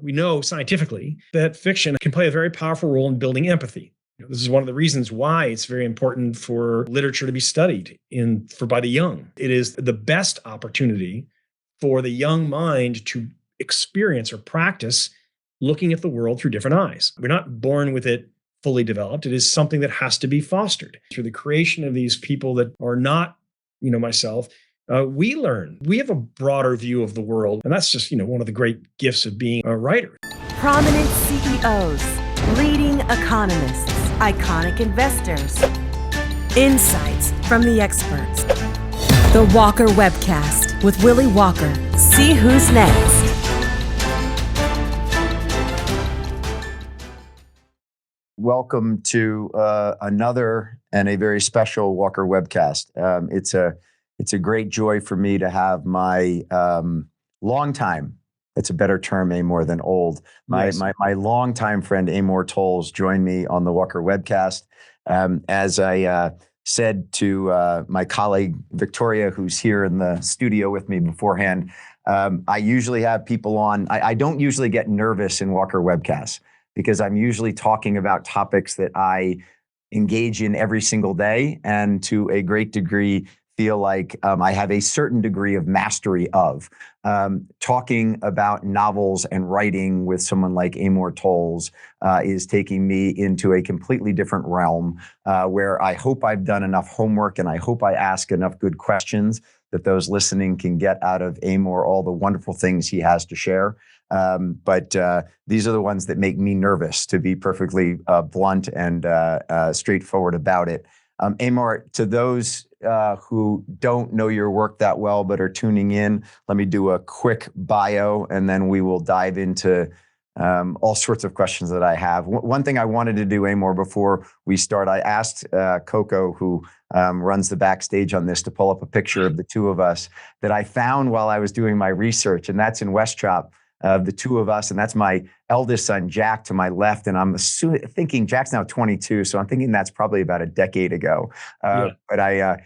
we know scientifically that fiction can play a very powerful role in building empathy. This is one of the reasons why it's very important for literature to be studied by the young. It is the best opportunity for the young mind to experience or practice looking at the world through different eyes. We're not born with it fully developed. It is something that has to be fostered through the creation of these people that are not, myself. We learn. We have a broader view of the world. And that's just, one of the great gifts of being a writer. Prominent CEOs, leading economists, iconic investors. Insights from the experts. The Walker Webcast with Willy Walker. See who's next. Welcome to another and a very special Walker Webcast. It's a great joy for me to have my longtime, it's a better term, more than old, my longtime friend Amor Towles join me on the Walker Webcast. As I said to my colleague Victoria, who's here in the studio with me beforehand, I usually have people on. I don't usually get nervous in Walker Webcasts, because I'm usually talking about topics that I engage in every single day and to a great degree feel like I have a certain degree of mastery of. Talking about novels and writing with someone like Amor Towles is taking me into a completely different realm where I hope I've done enough homework and I hope I ask enough good questions that those listening can get out of Amor all the wonderful things he has to share. But these are the ones that make me nervous, to be perfectly blunt and straightforward about it. Amor, to those who don't know your work that well but are tuning in, let me do a quick bio and then we will dive into all sorts of questions that I have. One thing I wanted to do, Amor, before we start, I asked Coco, who runs the backstage on this, to pull up a picture of the two of us that I found while I was doing my research, and that's in Westchop. The two of us, and that's my eldest son, Jack, to my left. And I'm thinking Jack's now 22, so I'm thinking that's probably about a decade ago. But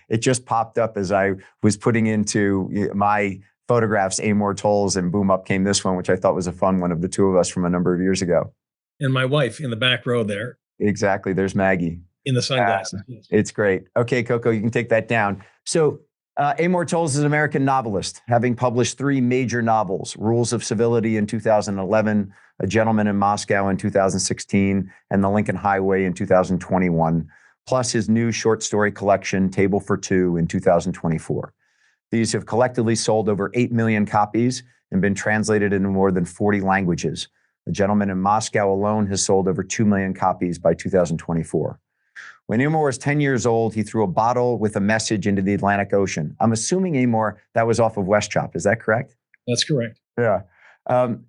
it just popped up as I was putting into my photographs, Amor Towles, and boom, up came this one, which I thought was a fun one of the two of us from a number of years ago. And my wife in the back row there. Exactly. There's Maggie. In the sunglasses. Yes. It's great. Okay, Coco, you can take that down. So Amor Towles is an American novelist, having published 3 major novels: Rules of Civility in 2011, A Gentleman in Moscow in 2016, and The Lincoln Highway in 2021, plus his new short story collection, Table for Two, in 2024. These have collectively sold over 8 million copies and been translated into more than 40 languages. A Gentleman in Moscow alone has sold over 2 million copies by 2024. When Amor was 10 years old, he threw a bottle with a message into the Atlantic Ocean. I'm assuming, Amor, that was off of Westchop. Is that correct? That's correct. Yeah.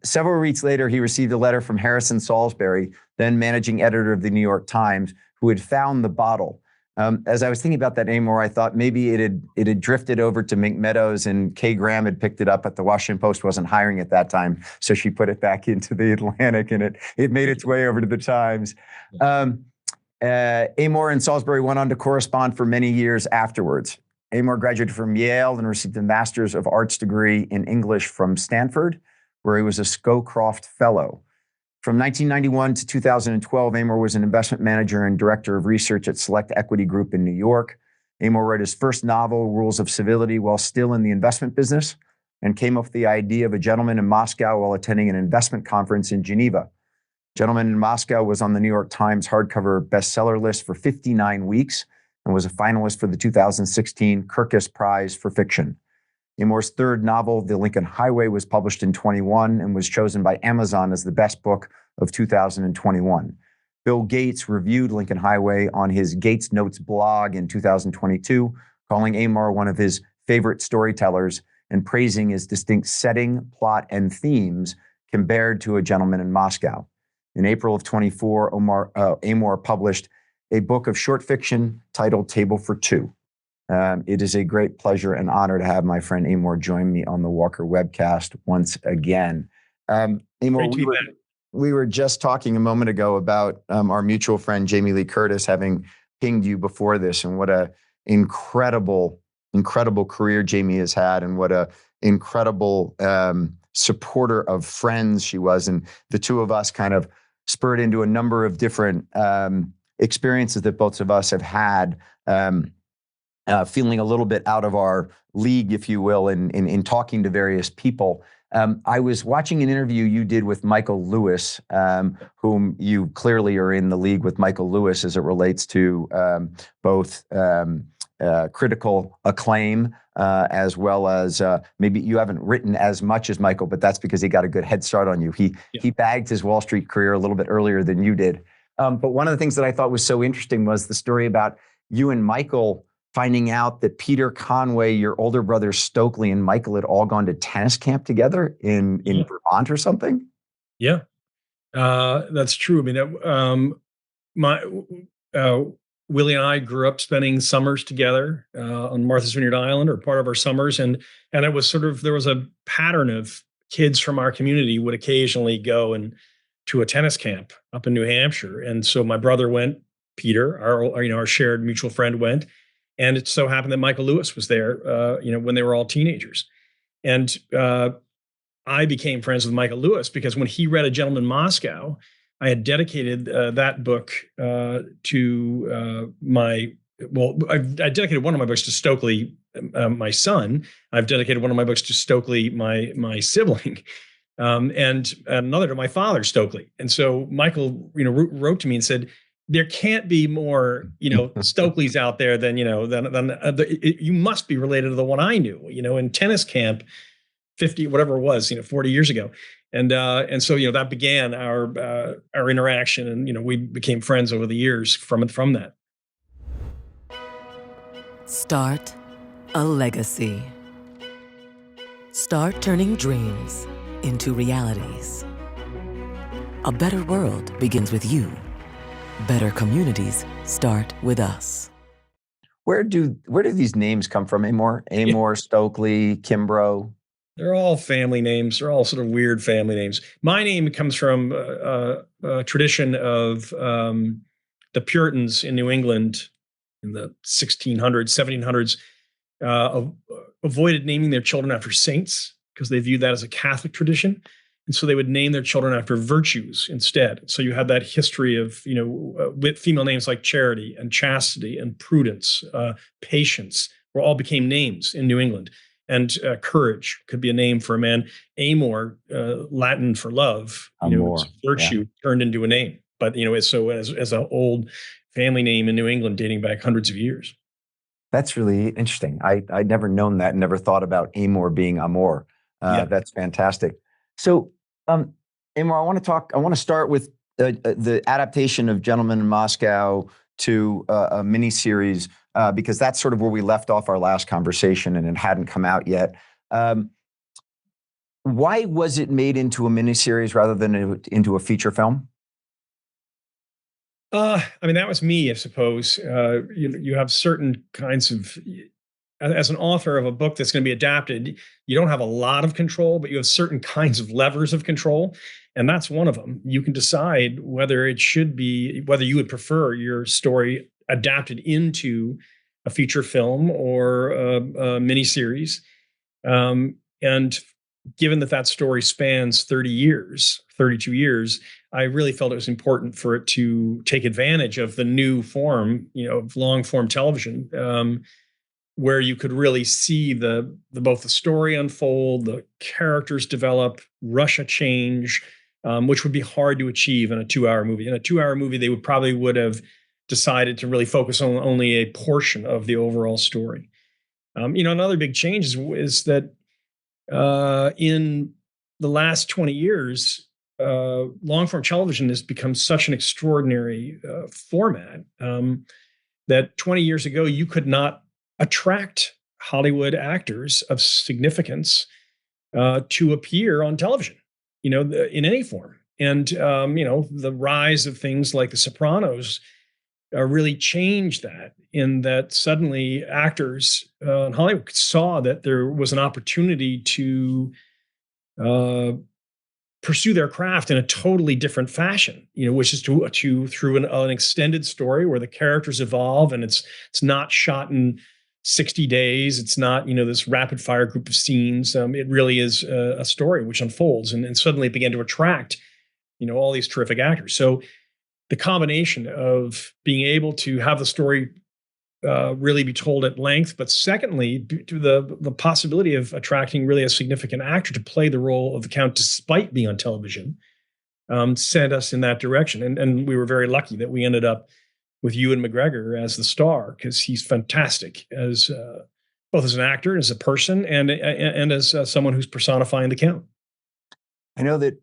Several weeks later, he received a letter from Harrison Salisbury, then managing editor of the New York Times, who had found the bottle. As I was thinking about that, Amor, I thought maybe it had drifted over to Mink Meadows and Kay Graham had picked it up, but the Washington Post wasn't hiring at that time. So she put it back into the Atlantic and it made its way over to the Times. Amor and Salisbury went on to correspond for many years afterwards. Amor graduated from Yale and received a Master's of Arts degree in English from Stanford, where he was a Scowcroft Fellow. From 1991 to 2012, Amor was an investment manager and director of research at Select Equity Group in New York. Amor wrote his first novel, Rules of Civility, while still in the investment business, and came up with the idea of A Gentleman in Moscow while attending an investment conference in Geneva. Gentleman in Moscow was on the New York Times hardcover bestseller list for 59 weeks and was a finalist for the 2016 Kirkus Prize for Fiction. Amor's third novel, The Lincoln Highway, was published in 21 and was chosen by Amazon as the best book of 2021. Bill Gates reviewed Lincoln Highway on his Gates Notes blog in 2022, calling Amor one of his favorite storytellers and praising his distinct setting, plot, and themes compared to A Gentleman in Moscow. In April of 24, Amor published a book of short fiction titled Table for Two. It is a great pleasure and honor to have my friend Amor join me on the Walker Webcast once again. Amor, we were just talking a moment ago about our mutual friend Jamie Lee Curtis having pinged you before this, and what a incredible career Jamie has had, and what a incredible supporter of friends she was. And the two of us kind of spurred into a number of different experiences that both of us have had, feeling a little bit out of our league, if you will, in talking to various people. I was watching an interview you did with Michael Lewis, whom you clearly are in the league with Michael Lewis as it relates to both critical acclaim, as well as maybe you haven't written as much as Michael, but that's because he got a good head start on you. He bagged his Wall Street career a little bit earlier than you did. But one of the things that I thought was so interesting was the story about you and Michael finding out that Peter Conway, your older brother Stokely, and Michael had all gone to tennis camp together in Vermont or something. Yeah, that's true. I mean, Willie and I grew up spending summers together on Martha's Vineyard Island, or part of our summers, and it was sort of, there was a pattern of kids from our community would occasionally go and to a tennis camp up in New Hampshire, and so my brother went, Peter, our shared mutual friend, went, and it so happened that Michael Lewis was there, when they were all teenagers, and I became friends with Michael Lewis because when he read A Gentleman in Moscow, I had dedicated that book to I dedicated one of my books to Stokely, my son. I've dedicated one of my books to Stokely, my sibling, and another to my father, Stokely. And so Michael, wrote to me and said, there can't be more, Stokelys out there than you must be related to the one I knew, in tennis camp 50, whatever it was, 40 years ago. And so, that began our interaction, and, we became friends over the years from that. Start a legacy. Start turning dreams into realities. A better world begins with you. Better communities start with us. Where do these names come from, Amor? Amor, Stokely, Kimbrough? They're all family names. They're all sort of weird family names. My name comes from a tradition of the Puritans in New England in the 1600s, 1700s, avoided naming their children after saints because they viewed that as a Catholic tradition. And so they would name their children after virtues instead. So you have that history of, with female names like Charity and Chastity and Prudence, Patience, where all became names in New England. And courage could be a name for a man. Amor, Latin for love, Amor, virtue turned into a name. But as an old family name in New England dating back hundreds of years. That's really interesting. I'd never known that, and never thought about Amor being Amor. That's fantastic. So, Amor, I want to start with the adaptation of Gentleman in Moscow to a miniseries, because that's sort of where we left off our last conversation, and it hadn't come out yet. Why was it made into a miniseries rather than into a feature film? That was me, I suppose. You have certain kinds of, as an author of a book that's going to be adapted, you don't have a lot of control, but you have certain kinds of levers of control. And that's one of them. You can decide whether you would prefer your story adapted into a feature film or a miniseries. And given that story spans 32 years, I really felt it was important for it to take advantage of the new form, of long form television, where you could really see both the story unfold, the characters develop, Russia change, which would be hard to achieve in a 2-hour movie. In a 2-hour movie, they would have decided to really focus on only a portion of the overall story. Another big change is that in the last 20 years, long-form television has become such an extraordinary format that 20 years ago, you could not attract Hollywood actors of significance to appear on television, in any form. And, the rise of things like The Sopranos really changed that, in that suddenly actors in Hollywood saw that there was an opportunity to pursue their craft in a totally different fashion, which is to through an extended story where the characters evolve, and it's not shot in 60 days. It's not, this rapid fire group of scenes. It really is a story which unfolds. And suddenly it began to attract, all these terrific actors. So the combination of being able to have the story really be told at length, but secondly, to the possibility of attracting really a significant actor to play the role of the Count despite being on television, sent us in that direction. And we were very lucky that we ended up with Ewan McGregor as the star, because he's fantastic as both as an actor, as a person, and as someone who's personifying the Count. I know that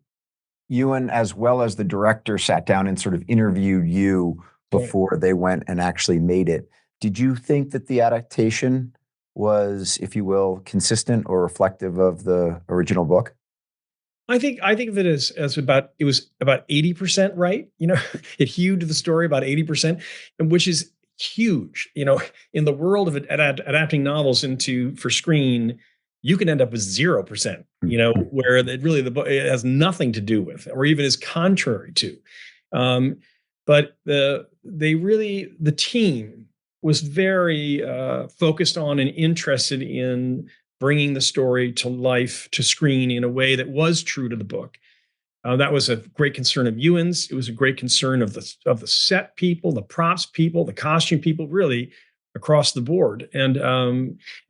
Ewan, as well as the director, sat down and sort of interviewed you before they went and actually made it. Did you think that the adaptation was, if you will, consistent or reflective of the original book? I think of it as it was about 80% right. It hewed to the story about 80%, and which is huge. In the world of adapting novels for screen, you can end up with 0%. Where it has nothing to do with, or even is contrary to. But the team was very focused on and interested in bringing the story to life, to screen, in a way that was true to the book. That was a great concern of Ewan's. It was a great concern of the set people, the props people, the costume people, really across the board. And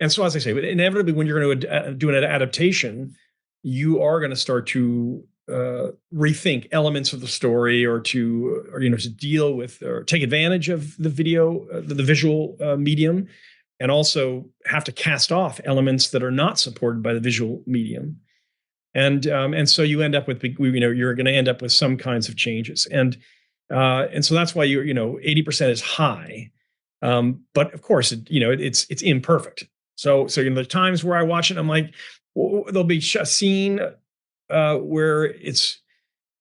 so, as I say, inevitably, when you're going to do an adaptation, you are going to start to rethink elements of the story, or to deal with or take advantage of the visual medium, and also have to cast off elements that are not supported by the visual medium. And so you end up with, you're going to end up with some kinds of changes. And so that's why 80% is high. But of course, it's imperfect. So the times where I watch it, I'm like, there'll be a scene where it's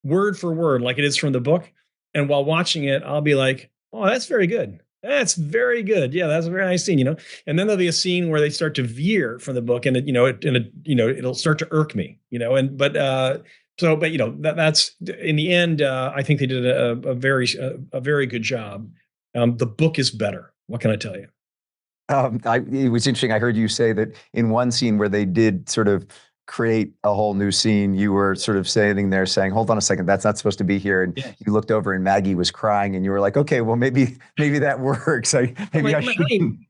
word for word like it is from the book. And while watching it, I'll be like, oh, that's very good. That's very good. Yeah, that's a very nice scene, And then there'll be a scene where they start to veer from the book, and it'll start to irk me, But that's in the end. I think they did a very good job. The book is better. What can I tell you? It was interesting. I heard you say that in one scene where they did sort of create a whole new scene, you were sort of standing there saying, hold on a second, that's not supposed to be here. And you looked over and Maggie was crying, and you were like, okay, well, maybe that works. Honey,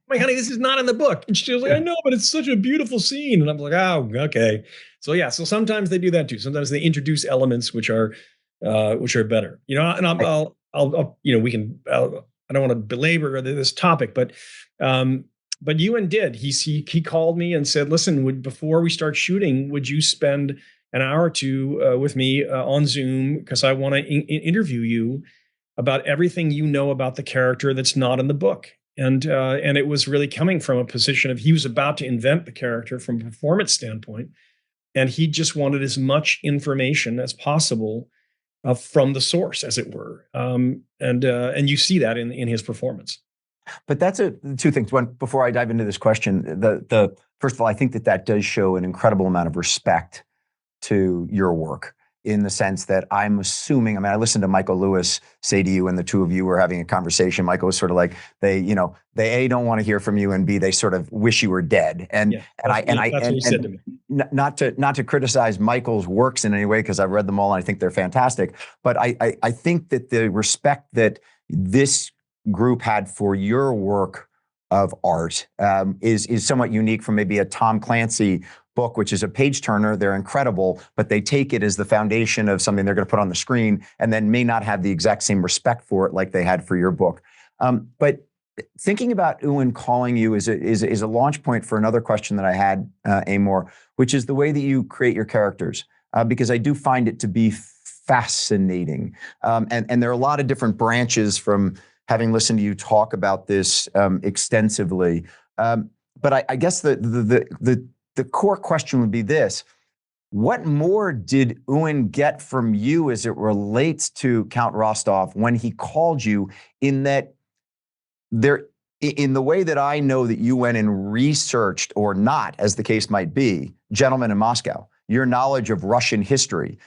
this is not in the book. And she was like, I know, but it's such a beautiful scene. And I'm like, oh, okay. So yeah, so sometimes they do that too. Sometimes they introduce elements which are better, and I'll I don't want to belabor this topic, but Ewan did. He called me and said, listen, before we start shooting, would you spend an hour or two with me on Zoom? Because I want to interview you about everything you know about the character that's not in the book. And it was really coming from a position of, he was about to invent the character from a performance standpoint. And he just wanted as much information as possible from the source, as it were. And you see that in his performance. But that's two things. One, before I dive into this question, the first of all, I think that does show an incredible amount of respect to your work, in the sense that I'm assuming, I listened to Michael Lewis say to you, and the two of you were having a conversation. Michael was sort of like, they A, don't want to hear from you, and B, they sort of wish you were dead. That's what he said to me. Not to criticize Michael's works in any way, because I've read them all and I think they're fantastic. But I think that the respect that this group had for your work of art is somewhat unique from maybe a Tom Clancy book, which is a page turner. They're incredible, but they take it as the foundation of something they're going to put on the screen, and then may not have the exact same respect for it like they had for your book. But thinking about Ewan calling you is a launch point for another question that I had, Amor, which is the way that you create your characters, because I do find it to be fascinating. And there are a lot of different branches from having listened to you talk about this extensively. But I guess the core question would be this: what more did Ewan get from you as it relates to Count Rostov when he called you, in that in the way that I know that you went and researched, or not, as the case might be, Gentlemen in Moscow, your knowledge of Russian history,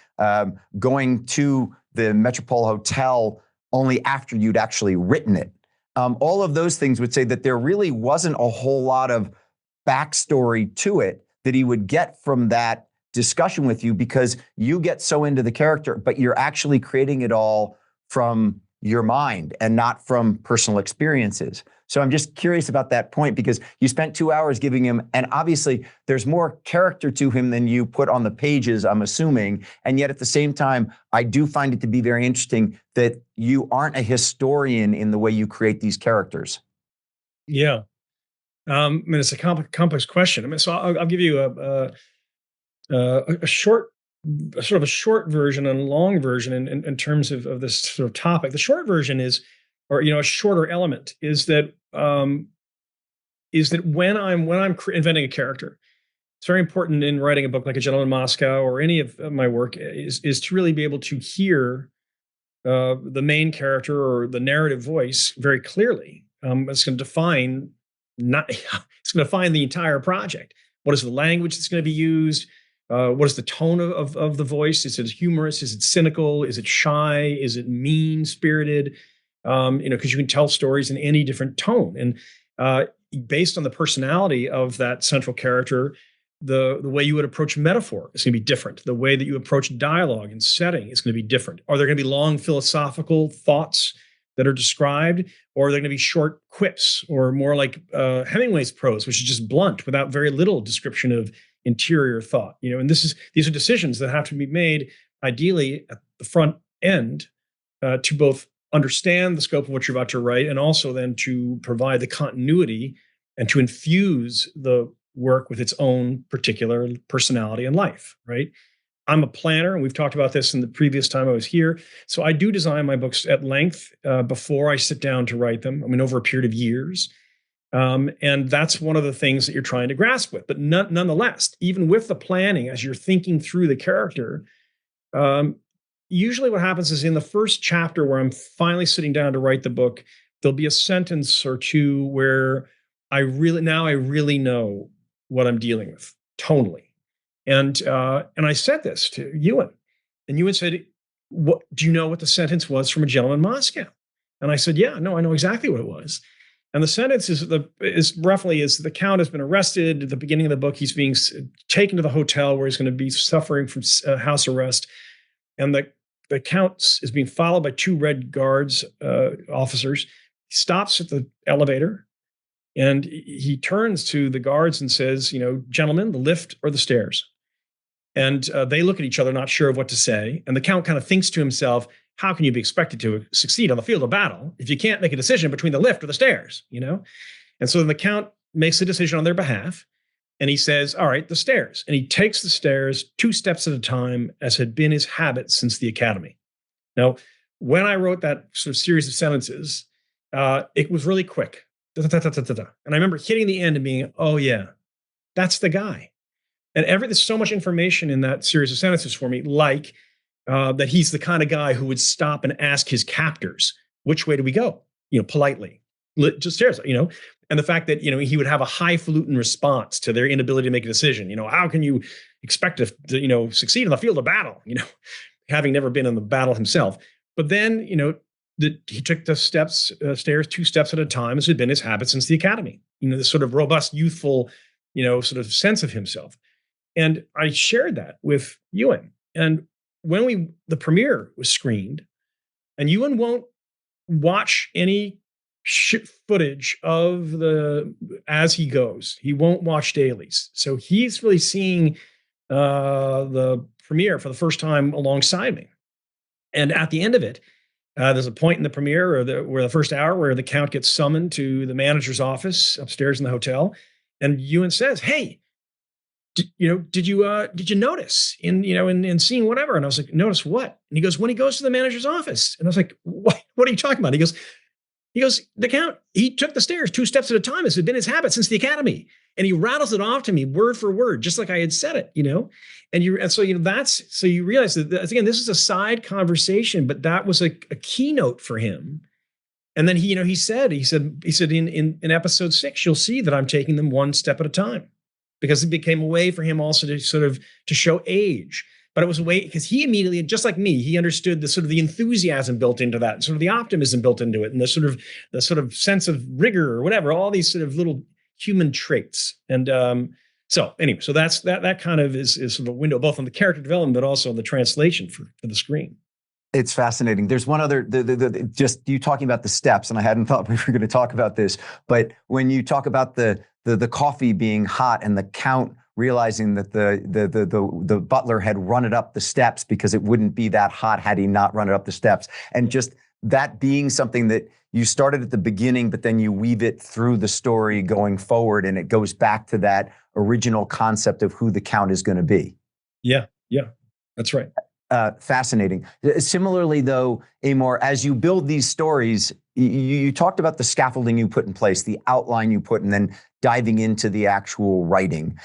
going to the Metropole Hotel only after you'd actually written it, all of those things would say that there really wasn't a whole lot of backstory to it that he would get from that discussion with you, because you get so into the character, but you're actually creating it all from your mind and not from personal experiences. So I'm just curious about that point, because you spent 2 hours giving him, and obviously there's more character to him than you put on the pages, I'm assuming. And yet at the same time, I do find it to be very interesting that you aren't a historian in the way you create these characters. Yeah. I mean, it's a complex question. I mean, so I'll give you a short, sort of a short version and a long version in terms of this sort of topic. The short version is, or a shorter element is that when I'm inventing a character, it's very important in writing a book like A Gentleman in Moscow or any of my work is to really be able to hear the main character or the narrative voice very clearly. It's going to define it's going to define the entire project. What is the language that's going to be used? What is the tone of the voice? Is it humorous? Is it cynical? Is it shy? Is it mean-spirited? Because you can tell stories in any different tone. And based on the personality of that central character, the way you would approach metaphor is going to be different. The way that you approach dialogue and setting is going to be different. Are there going to be long philosophical thoughts that are described, or are they going to be short quips, or more like Hemingway's prose, which is just blunt without very little description of interior thought? And these are decisions that have to be made ideally at the front end to both understand the scope of what you're about to write, and also then to provide the continuity and to infuse the work with its own particular personality and life, right? I'm a planner, and we've talked about this in the previous time I was here. So I do design my books at length before I sit down to write them. I mean, over a period of years. And that's one of the things that you're trying to grasp with. But nonetheless, even with the planning, as you're thinking through the character, usually what happens is in the first chapter where I'm finally sitting down to write the book, there'll be a sentence or two where I really know what I'm dealing with tonally. And I said this to Ewan, and Ewan said, "What do you know what the sentence was from A Gentleman in Moscow?" And I said, "Yeah, no, I know exactly what it was." And the sentence is roughly the Count has been arrested. At the beginning of the book, he's being taken to the hotel where he's going to be suffering from house arrest. And the Count is being followed by 2 Red Guards officers. He stops at the elevator, and he turns to the guards and says, "Gentlemen, the lift or the stairs?" And they look at each other, not sure of what to say. And the Count kind of thinks to himself, how can you be expected to succeed on the field of battle if you can't make a decision between the lift or the stairs, And so then the Count makes a decision on their behalf, and he says, all right, the stairs. And he takes the stairs 2 steps at a time, as had been his habit since the academy. Now, when I wrote that sort of series of sentences, it was really quick. Da, da, da, da, da, da. And I remember hitting the end and being, oh yeah, that's the guy. And there's so much information in that series of sentences for me, like that he's the kind of guy who would stop and ask his captors, which way do we go? Politely, just stairs, and the fact that, he would have a highfalutin response to their inability to make a decision. How can you expect to succeed in the field of battle, having never been in the battle himself. But then, he took the stairs 2 steps at a time, as had been his habit since the academy, this sort of robust, youthful, sort of sense of himself. And I shared that with Ewan. And when the premiere was screened, and Ewan won't watch any footage of as he goes. He won't watch dailies. So he's really seeing the premiere for the first time alongside me. And at the end of it, there's a point in the premiere where the first hour where the Count gets summoned to the manager's office upstairs in the hotel. And Ewan says, hey, did you notice in seeing whatever? And I was like, notice what? And he goes, when he goes to the manager's office. And I was like, what are you talking about? He goes, the Count, he took the stairs 2 steps at a time. This had been his habit since the academy. And he rattles it off to me word for word, just like I had said it, so you realize that, again, this is a side conversation, but that was a keynote for him. And then he said in episode 6, you'll see that I'm taking them 1 step at a time, because it became a way for him also to sort of to show age. But it was a way, because he immediately, just like me, he understood the sort of the enthusiasm built into that, sort of the optimism built into it, and the sort of sense of rigor or whatever, all these sort of little human traits. And so anyway, so that kind of is sort of a window both on the character development, but also on the translation for the screen. It's fascinating. There's one other, just you talking about the steps, and I hadn't thought we were going to talk about this, but when you talk about the coffee being hot and the Count realizing that the butler had run it up the steps because it wouldn't be that hot had he not run it up the steps, and just that being something that you started at the beginning, but then you weave it through the story going forward, and it goes back to that original concept of who the Count is going to be. Yeah, that's right. Fascinating. Similarly, though, Amor, as you build these stories, you talked about the scaffolding you put in place, the outline you put, and then diving into the actual writing.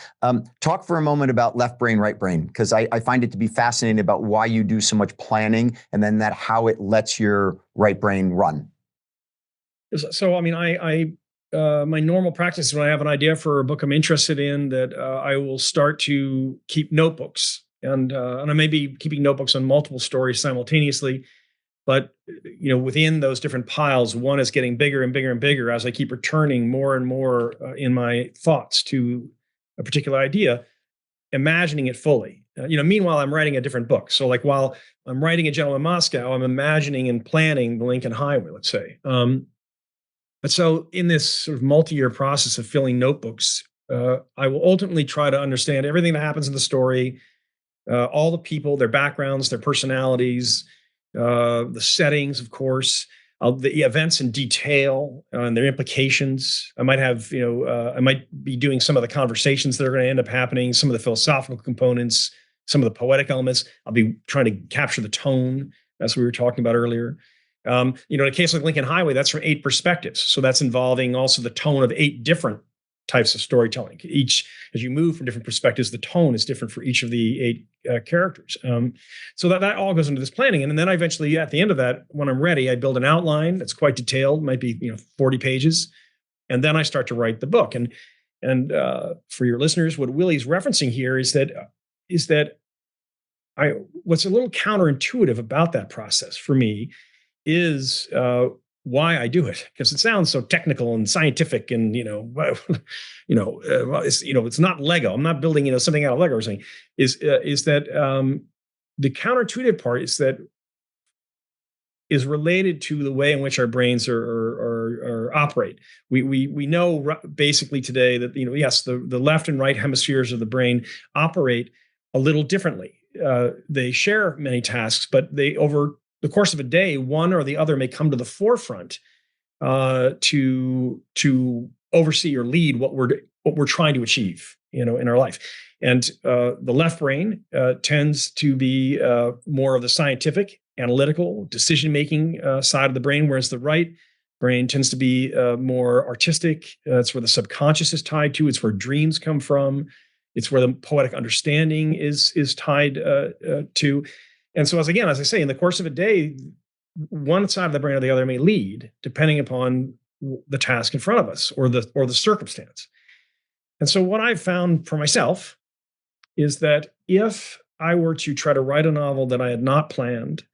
Talk for a moment about left brain, right brain, because I find it to be fascinating about why you do so much planning and then how it lets your right brain run. So, I mean, my normal practice is when I have an idea for a book I'm interested in, that I will start to keep notebooks. And I may be keeping notebooks on multiple stories simultaneously, but within those different piles, one is getting bigger and bigger and bigger as I keep returning more and more in my thoughts to a particular idea, imagining it fully. Meanwhile, I'm writing a different book. So, like while I'm writing A Gentleman in Moscow, I'm imagining and planning the Lincoln Highway, let's say. But so, in this sort of multi-year process of filling notebooks, I will ultimately try to understand everything that happens in the story. All the people, their backgrounds, their personalities, the settings, of course, the events in detail and their implications. I might have, I might be doing some of the conversations that are going to end up happening, some of the philosophical components, some of the poetic elements. I'll be trying to capture the tone, as we were talking about earlier. In a case like Lincoln Highway, that's from 8 perspectives. So that's involving also the tone of 8 different types of storytelling. Each, as you move from different perspectives, the tone is different for each of the 8 characters. So that all goes into this planning. And then I eventually, at the end of that, when I'm ready, I build an outline that's quite detailed, might be 40 pages. And then I start to write the book. And for your listeners, what Willy's referencing here is that what's a little counterintuitive about that process for me is why I do it, because it sounds so technical and scientific, and it's not Lego. I'm not building something out of Lego or something. Is that the counterintuitive part is related to the way in which our brains are operate. We know basically today that yes, the left and right hemispheres of the brain operate a little differently. They share many tasks, but over the course of a day, one or the other may come to the forefront to oversee or lead what we're trying to achieve, in our life. And the left brain tends to be more of the scientific, analytical, decision-making side of the brain, whereas the right brain tends to be more artistic. It's where the subconscious is tied to. It's where dreams come from. It's where the poetic understanding is tied to. And so, as I say, in the course of a day, one side of the brain or the other may lead, depending upon the task in front of us or the circumstance. And so, what I've found for myself is that if I were to try to write a novel that I had not planned,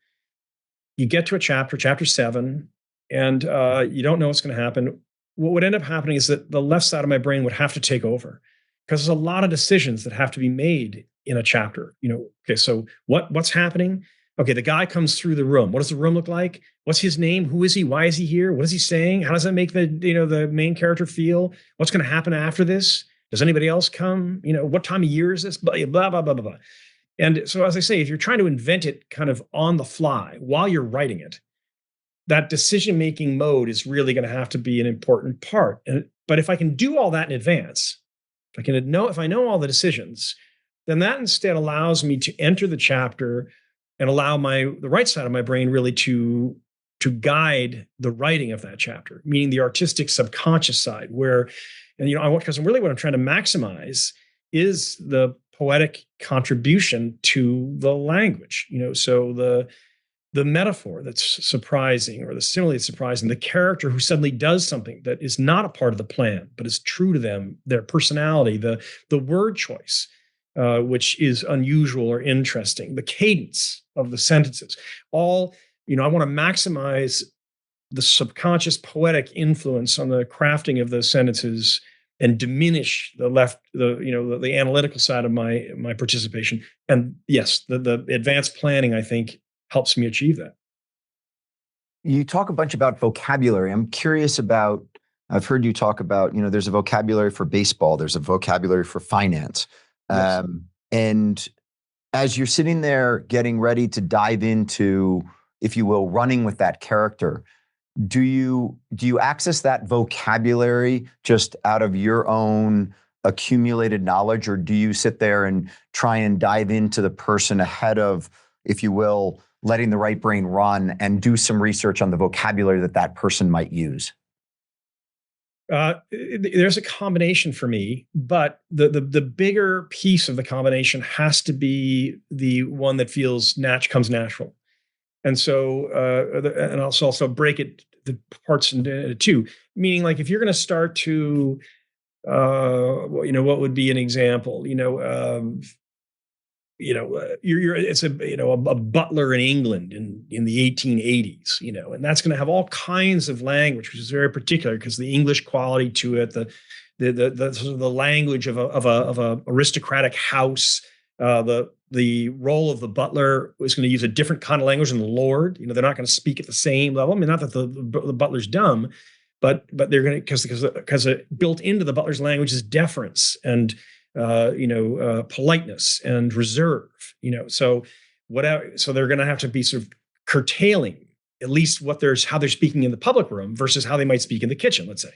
you get to chapter 7, and you don't know what's going to happen. What would end up happening is that the left side of my brain would have to take over, because there's a lot of decisions that have to be made in a chapter. Okay, so what's happening? Okay, the guy comes through the room. What does the room look like? What's his name? Who is he? Why is he here? What is he saying? How does that make the main character feel? What's going to happen after this? Does anybody else come? What time of year is this? Blah, blah, blah, blah, blah. And so, as I say, if you're trying to invent it kind of on the fly while you're writing it, that decision-making mode is really going to have to be an important part. But if I can do all that in advance, if I know all the decisions, then that instead allows me to enter the chapter and allow the right side of my brain really to guide the writing of that chapter, meaning the artistic subconscious side, where, because really what I'm trying to maximize is the poetic contribution to the language. So the metaphor that's surprising, or the simile that's surprising, the character who suddenly does something that is not a part of the plan, but is true to them, their personality, the word choice. which is unusual or interesting. The cadence of the sentences, all, I want to maximize the subconscious poetic influence on the crafting of those sentences and diminish the analytical side of my participation. And yes, the advanced planning, I think, helps me achieve that. You talk a bunch about vocabulary. I'm curious about, I've heard you talk about, there's a vocabulary for baseball, there's a vocabulary for finance. Yes. And as you're sitting there getting ready to dive into, if you will, running with that character, do you access that vocabulary just out of your own accumulated knowledge, or do you sit there and try and dive into the person ahead of, if you will, letting the right brain run and do some research on the vocabulary that person might use? There's a combination for me, but the bigger piece of the combination has to be the one that comes natural. And so, and I'll also break it the parts into two. Meaning, like, if you're going to start to, what would be an example? It's a butler in England in the 1880s, and that's going to have all kinds of language, which is very particular because the English quality to it, the sort of the language of a aristocratic house. The role of the butler is going to use a different kind of language than the lord. They're not going to speak at the same level. I mean, not that the butler's dumb, but they're going to, because built into the butler's language is deference and politeness and reserve. So they're going to have to be sort of curtailing at least how they're speaking in the public room versus how they might speak in the kitchen, let's say.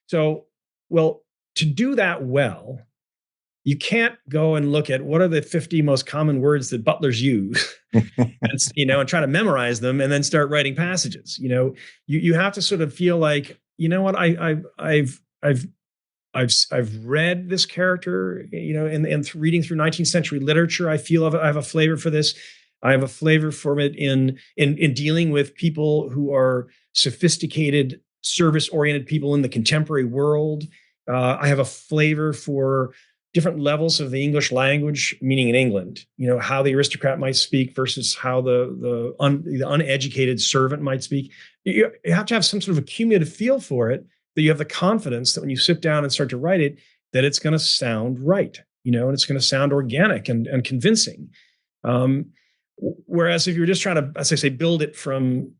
So, well, to do that well, you can't go and look at what are the 50 most common words that butlers use, and try to memorize them and then start writing passages. You have to sort of feel like, what I've read this character, and reading through 19th century literature, I feel I have a flavor for this. I have a flavor for it in dealing with people who are sophisticated, service-oriented people in the contemporary world. I have a flavor for different levels of the English language, meaning in England, how the aristocrat might speak versus how the uneducated servant might speak. You have to have some sort of a cumulative feel for it, that you have the confidence that when you sit down and start to write it, that it's going to sound right, and it's going to sound organic and convincing. Whereas if you're just trying to, as I say, build it from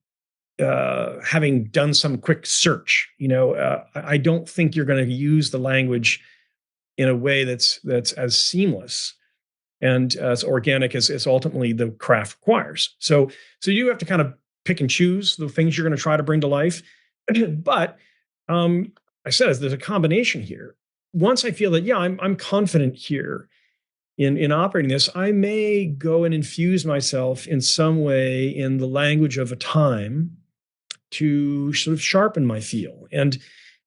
having done some quick search, I don't think you're going to use the language in a way that's as seamless and as organic as ultimately the craft requires. So you have to kind of pick and choose the things you're going to try to bring to life. But I said there's a combination here. Once I feel that, I'm confident here in operating this, I may go and infuse myself in some way in the language of a time to sort of sharpen my feel. And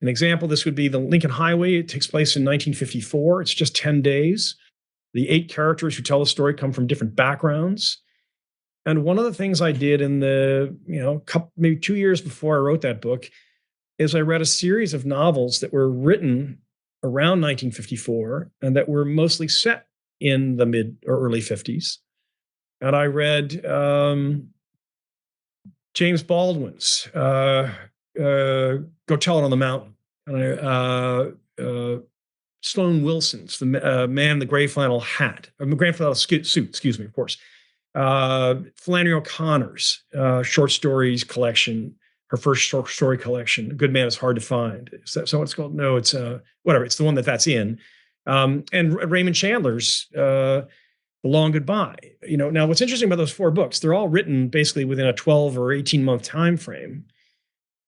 an example, this would be the Lincoln Highway. It takes place in 1954. It's just 10 days. The 8 characters who tell the story come from different backgrounds. And one of the things I did in the, maybe 2 years before I wrote that book is I read a series of novels that were written around 1954 and that were mostly set in the mid or early 50s. And I read James Baldwin's Go Tell It on the Mountain. And Sloan Wilson's The Man in the Gray Flannel Hat, or Gray Flannel Suit, excuse me, of course. Flannery O'Connor's short stories collection, her first short story collection, Good Man Is Hard to Find. Is that so it's called? No, it's whatever. It's the one that's in. And Raymond Chandler's The Long Goodbye. Now what's interesting about those 4 books, they're all written basically within a 12 or 18 month time frame.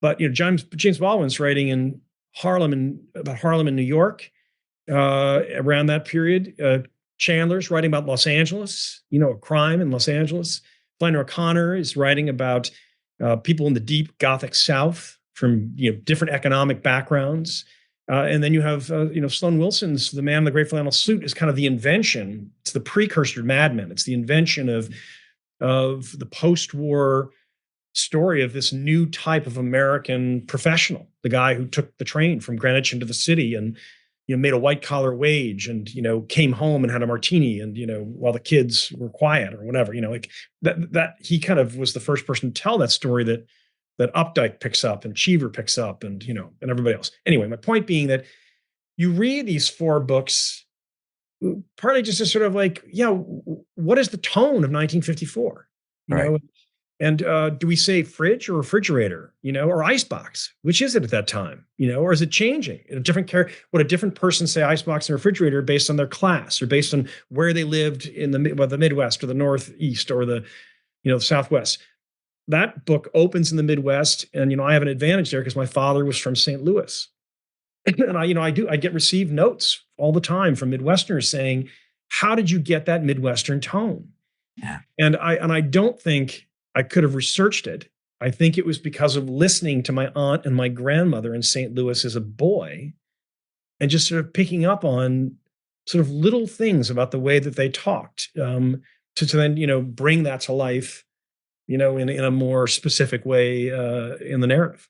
But James Baldwin's writing in about Harlem in New York around that period. Chandler's writing about Los Angeles, a crime in Los Angeles. Flannery O'Connor is writing about people in the deep Gothic South from different economic backgrounds. And then you have Sloan Wilson's The Man in the Gray Flannel Suit is kind of the invention. It's the precursor to Mad Men. It's the invention of the post-war story of this new type of American professional, the guy who took the train from Greenwich into the city and made a white collar wage and, came home and had a martini and, while the kids were quiet or whatever, like that he kind of was the first person to tell that story that Updike picks up and Cheever picks up and, and everybody else. Anyway, my point being that you read these 4 books partly just to sort of like, what is the tone of 1954? And do we say fridge or refrigerator, or icebox? Which is it at that time, or is it changing? Would a different person say icebox and refrigerator based on their class or based on where they lived in the Midwest or the Northeast or the Southwest? That book opens in the Midwest, and I have an advantage there because my father was from St. Louis, and I get received notes all the time from Midwesterners saying, "How did you get that Midwestern tone?" Yeah. And I don't think I could have researched it. I think it was because of listening to my aunt and my grandmother in St. Louis as a boy and just sort of picking up on sort of little things about the way that they talked, to then, bring that to life, in a more specific way in the narrative.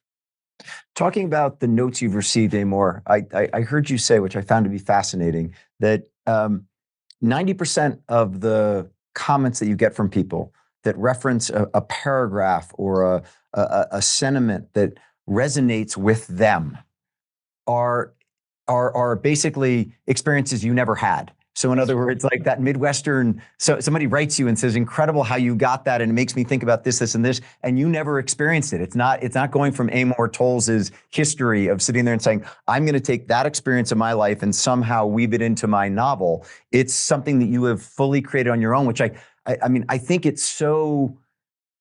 Talking about the notes you've received, Amor, I heard you say, which I found to be fascinating, that 90% of the comments that you get from people that reference a paragraph or a sentiment that resonates with them are basically experiences you never had. So in other words, like that Midwestern, so somebody writes you and says, incredible how you got that, and it makes me think about this, this, and this, and you never experienced it. It's not going from Amor Towles' history of sitting there and saying, I'm going to take that experience of my life and somehow weave it into my novel. It's something that you have fully created on your own, which I think it's so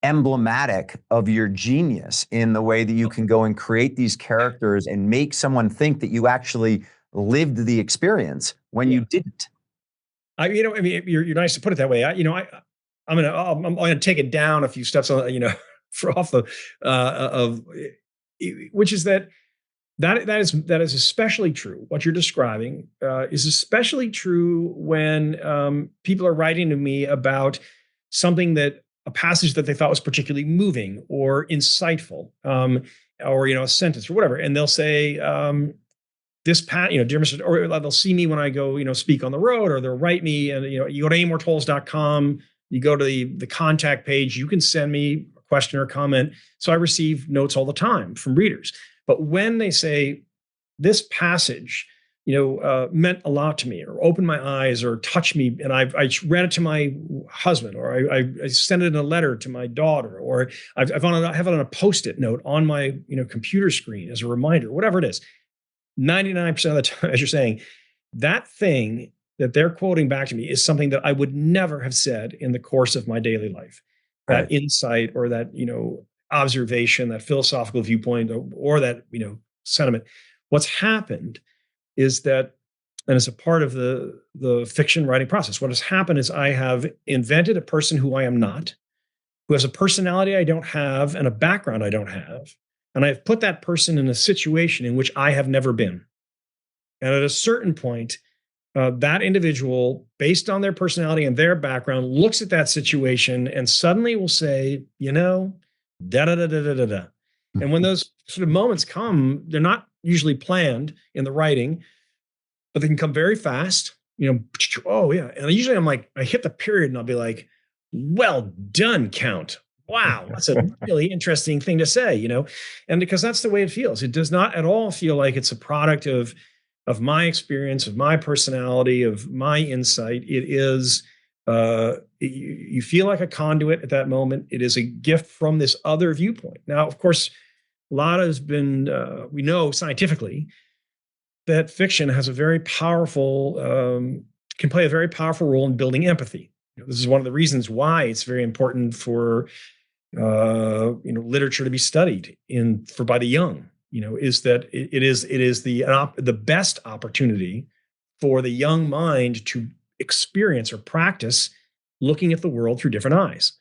emblematic of your genius in the way that you can go and create these characters and make someone think that you actually lived the experience when you didn't. You're nice to put it that way. I'm gonna take it down a few steps on, for off the which is that is especially true. What you're describing is especially true when people are writing to me about something a passage that they thought was particularly moving or insightful, or a sentence or whatever, and they'll say, dear Mr. Or they'll see me when I go, speak on the road, or they'll write me, and you go to amortowles.com, you go to the contact page, you can send me a question or comment. So I receive notes all the time from readers. But when they say this passage, meant a lot to me, or opened my eyes, or touched me, and I read it to my husband, or I sent it in a letter to my daughter, or I have it on a Post-it note on my computer screen as a reminder, whatever it is. 99% of the time, as you're saying, that thing that they're quoting back to me is something that I would never have said in the course of my daily life. Right. That insight, or that, observation, that philosophical viewpoint, or that, sentiment. What's happened is that, and it's a part of the fiction writing process, what has happened is I have invented a person who I am not, who has a personality I don't have and a background I don't have. And I've put that person in a situation in which I have never been. And at a certain point, that individual, based on their personality and their background, looks at that situation and suddenly will say, da da da da da da da. And when those sort of moments come, they're not usually planned in the writing, but they can come very fast. Oh yeah. And usually I'm like, I hit the period and I'll be like, well done, Count. Wow, that's a really interesting thing to say, and because that's the way it feels. It does not at all feel like it's a product of my experience, of my personality, of my insight. It is, you feel like a conduit at that moment. It is a gift from this other viewpoint. Now, of course, a lot has been, we know scientifically that fiction has a very powerful, can play a very powerful role in building empathy. This is one of the reasons why it's very important for literature to be studied by the young. Is that it is the best opportunity for the young mind to experience or practice looking at the world through different eyes,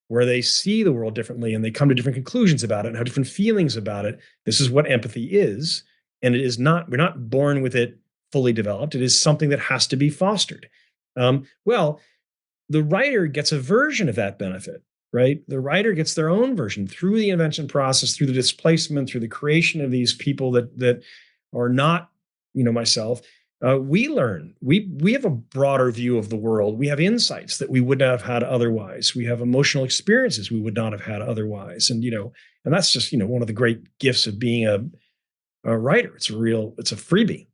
where they see the world differently and they come to different conclusions about it and have different feelings about it. This is what empathy is, and it is not. We're not born with it fully developed. It is something that has to be fostered. The writer gets a version of that benefit, right? The writer gets their own version through the invention process, through the displacement, through the creation of these people that are not, myself. We learn. We have a broader view of the world. We have insights that we would not have had otherwise. We have emotional experiences we would not have had otherwise. And and that's just one of the great gifts of being a writer. It's a freebie.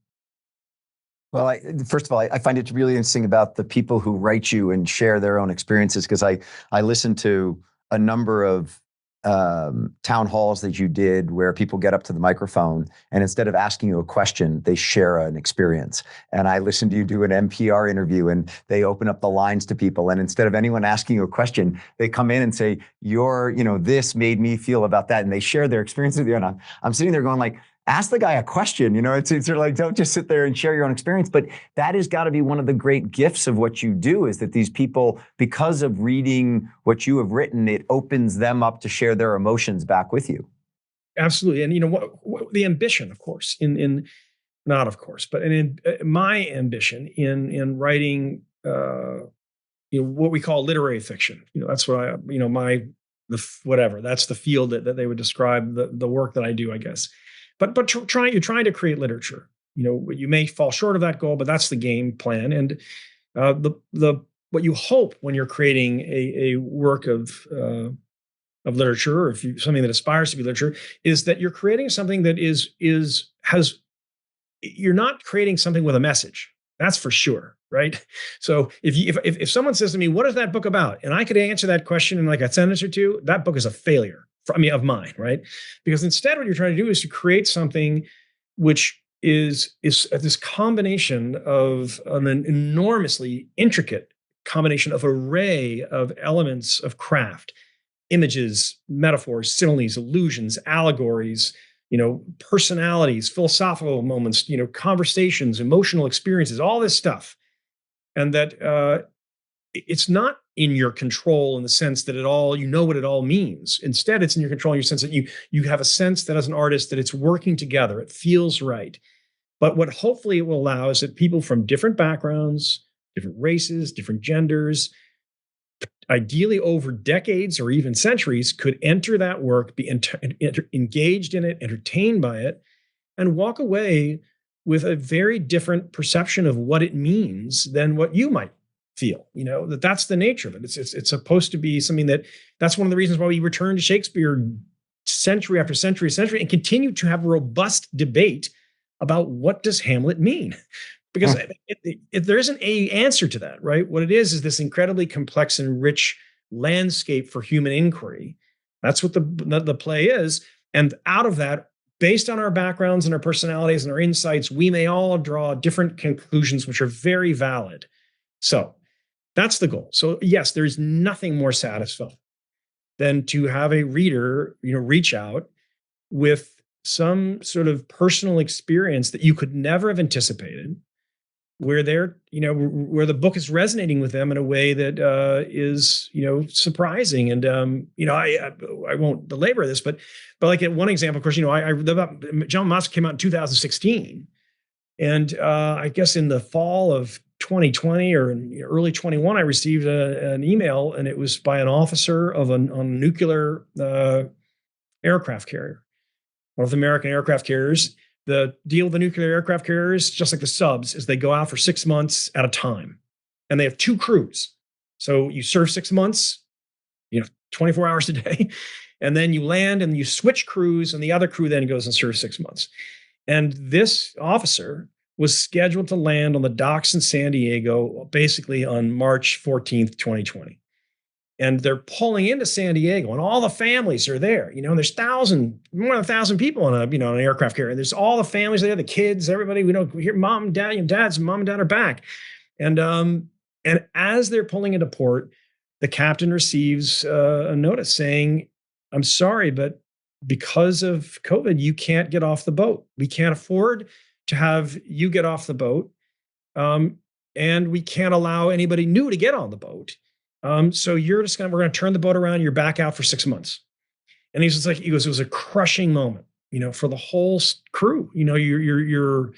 Well, first of all, I find it really interesting about the people who write you and share their own experiences, because I listened to a number of town halls that you did where people get up to the microphone and instead of asking you a question, they share an experience. And I listened to you do an NPR interview and they open up the lines to people. And instead of anyone asking you a question, they come in and say, this made me feel about that. And they share their experience with you. And I'm sitting there going like, ask the guy a question, it's sort of like, don't just sit there and share your own experience. But that has got to be one of the great gifts of what you do, is that these people, because of reading what you have written, it opens them up to share their emotions back with you. Absolutely. And what the ambition, of course, not of course, but in my ambition in writing, what we call literary fiction, that's what that's the field that they would describe the work that I do, I guess. But you're trying to create literature. You may fall short of that goal, but that's the game plan. And what you hope when you're creating a work of literature, or something that aspires to be literature, is that you're creating something that you're not creating something with a message. That's for sure, right? So if someone says to me, "What is that book about?" and I could answer that question in like a sentence or two, that book is a failure. Of mine, right? Because instead what you're trying to do is to create something which is this combination of an enormously intricate combination of array of elements of craft, images, metaphors, similes, allusions, allegories, personalities, philosophical moments, conversations, emotional experiences, all this stuff. And that it's not in your control in the sense that what it all means. Instead, it's in your control in your sense that you have a sense that as an artist that it's working together. It feels right. But what hopefully it will allow is that people from different backgrounds, different races, different genders, ideally over decades or even centuries, could enter that work, be engaged in it, entertained by it, and walk away with a very different perception of what it means than what you might feel. That's the nature of it. It's supposed to be something that's one of the reasons why we return to Shakespeare century after century and continue to have a robust debate about what does Hamlet mean, because there isn't a answer to that, right? What it is this incredibly complex and rich landscape for human inquiry. That's what the play is. And out of that, based on our backgrounds and our personalities and our insights, we may all draw different conclusions, which are very valid. So that's the goal. So yes, there's nothing more satisfying than to have a reader, reach out with some sort of personal experience that you could never have anticipated, where where the book is resonating with them in a way that is, surprising. And I won't belabor this, but like at one example, of course, John Musk came out in 2016, and I guess in the fall of 2020 or in early 21, I received an email, and it was by an officer of a nuclear aircraft carrier, one of the American aircraft carriers. The deal with the nuclear aircraft carriers, just like the subs, is they go out for 6 months at a time, and they have 2 crews. So you serve 6 months, 24 hours a day, and then you land and you switch crews, and the other crew then goes and serves 6 months. And this officer was scheduled to land on the docks in San Diego basically on March 14th, 2020. And they're pulling into San Diego, and all the families are there. There's more than 1,000 people on an aircraft carrier. There's all the families there, the kids, everybody. We hear mom and dad, mom and dad are back. And as they're pulling into port, the captain receives a notice saying, "I'm sorry, but because of COVID, you can't get off the boat. We can't afford to have you get off the boat. And we can't allow anybody new to get on the boat. So we're going to turn the boat around. You're back out for 6 months." And he goes, it was a crushing moment, for the whole crew. You're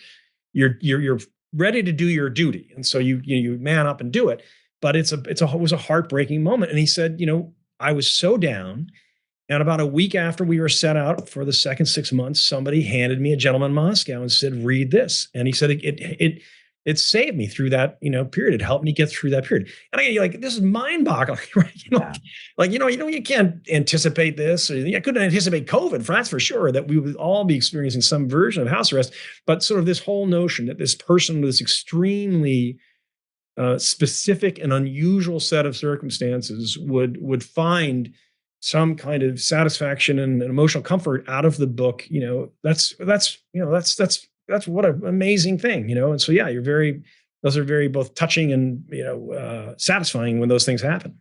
ready to do your duty. And so you man up and do it. But it was a heartbreaking moment. And he said, I was so down. And about a week after we were set out for the second 6 months, somebody handed me A Gentleman in Moscow and said, "Read this." And he said it saved me through that, period. It helped me get through that period. And I like, this is mind-boggling, right? Yeah. You can't anticipate this. I couldn't anticipate COVID, that's for sure, that we would all be experiencing some version of house arrest. But sort of this whole notion that this person with this extremely specific and unusual set of circumstances would find some kind of satisfaction and emotional comfort out of the book, that's what an amazing thing, And so, yeah, those are very both touching and, satisfying when those things happen.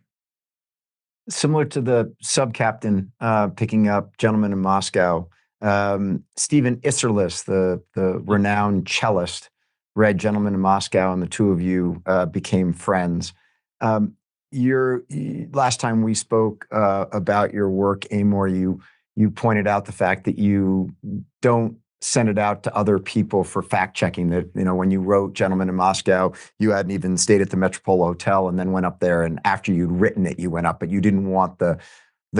Similar to the sub-captain picking up Gentleman in Moscow, Steven Isserlis, the renowned cellist, read Gentleman in Moscow, and the two of you became friends. Last time we spoke about your work, Amor, you pointed out the fact that you don't send it out to other people for fact checking. That when you wrote Gentleman in Moscow, you hadn't even stayed at the Metropole Hotel, and then went up there. And after you'd written it, you went up, but you didn't want the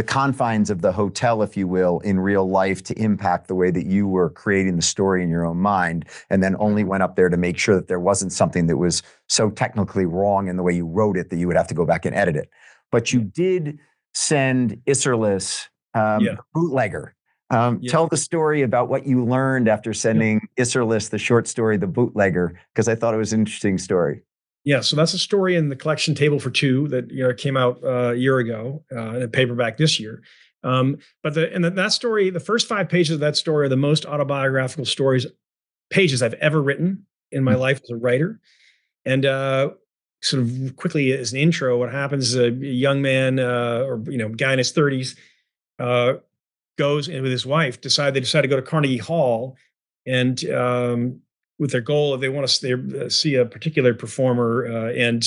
confines of the hotel, if you will, in real life to impact the way that you were creating the story in your own mind, and then only went up there to make sure that there wasn't something that was so technically wrong in the way you wrote it that you would have to go back and edit it. But you did send Isserlis Bootlegger. Tell the story about what you learned after sending Isserlis the short story, The Bootlegger, because I thought it was an interesting story. Yeah, so that's a story in the collection Table for Two that came out a year ago, in a paperback this year. But that story, the first 5 pages of that story are the most autobiographical pages I've ever written in my life as a writer. And sort of quickly as an intro, what happens is a young man or guy in his 30s goes in with his wife. They decide to go to Carnegie Hall, and with their goal of they want to see a particular performer, and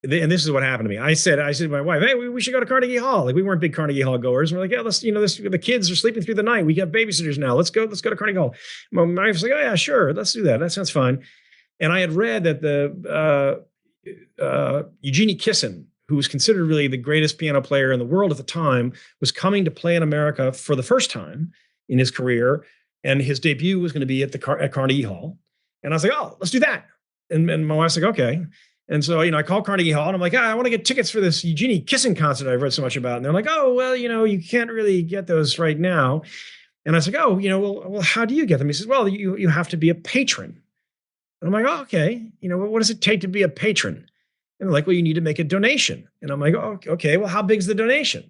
this is what happened to me. I said to my wife, "Hey, we should go to Carnegie Hall." Like, we weren't big Carnegie Hall goers. We're like, "Yeah, let's, the kids are sleeping through the night. We got babysitters now. Let's go to Carnegie Hall." My wife was like, "Oh yeah, sure, let's do that. That sounds fine." And I had read that the Eugenie Kissin, who was considered really the greatest piano player in the world at the time, was coming to play in America for the first time in his career. And his debut was going to be at Carnegie Hall. And I was like, "Oh, let's do that." And my wife's like, "Okay." And so, I called Carnegie Hall, and I'm like, "I want to get tickets for this Eugenie Kissin concert I've read so much about." And they're like, "Oh, well, you can't really get those right now." And I was like, "Oh, well, how do you get them?" He says, "Well, you have to be a patron." And I'm like, "Oh, okay. What does it take to be a patron?" And they're like, "Well, you need to make a donation." And I'm like, "Oh, okay. Well, how big's the donation?"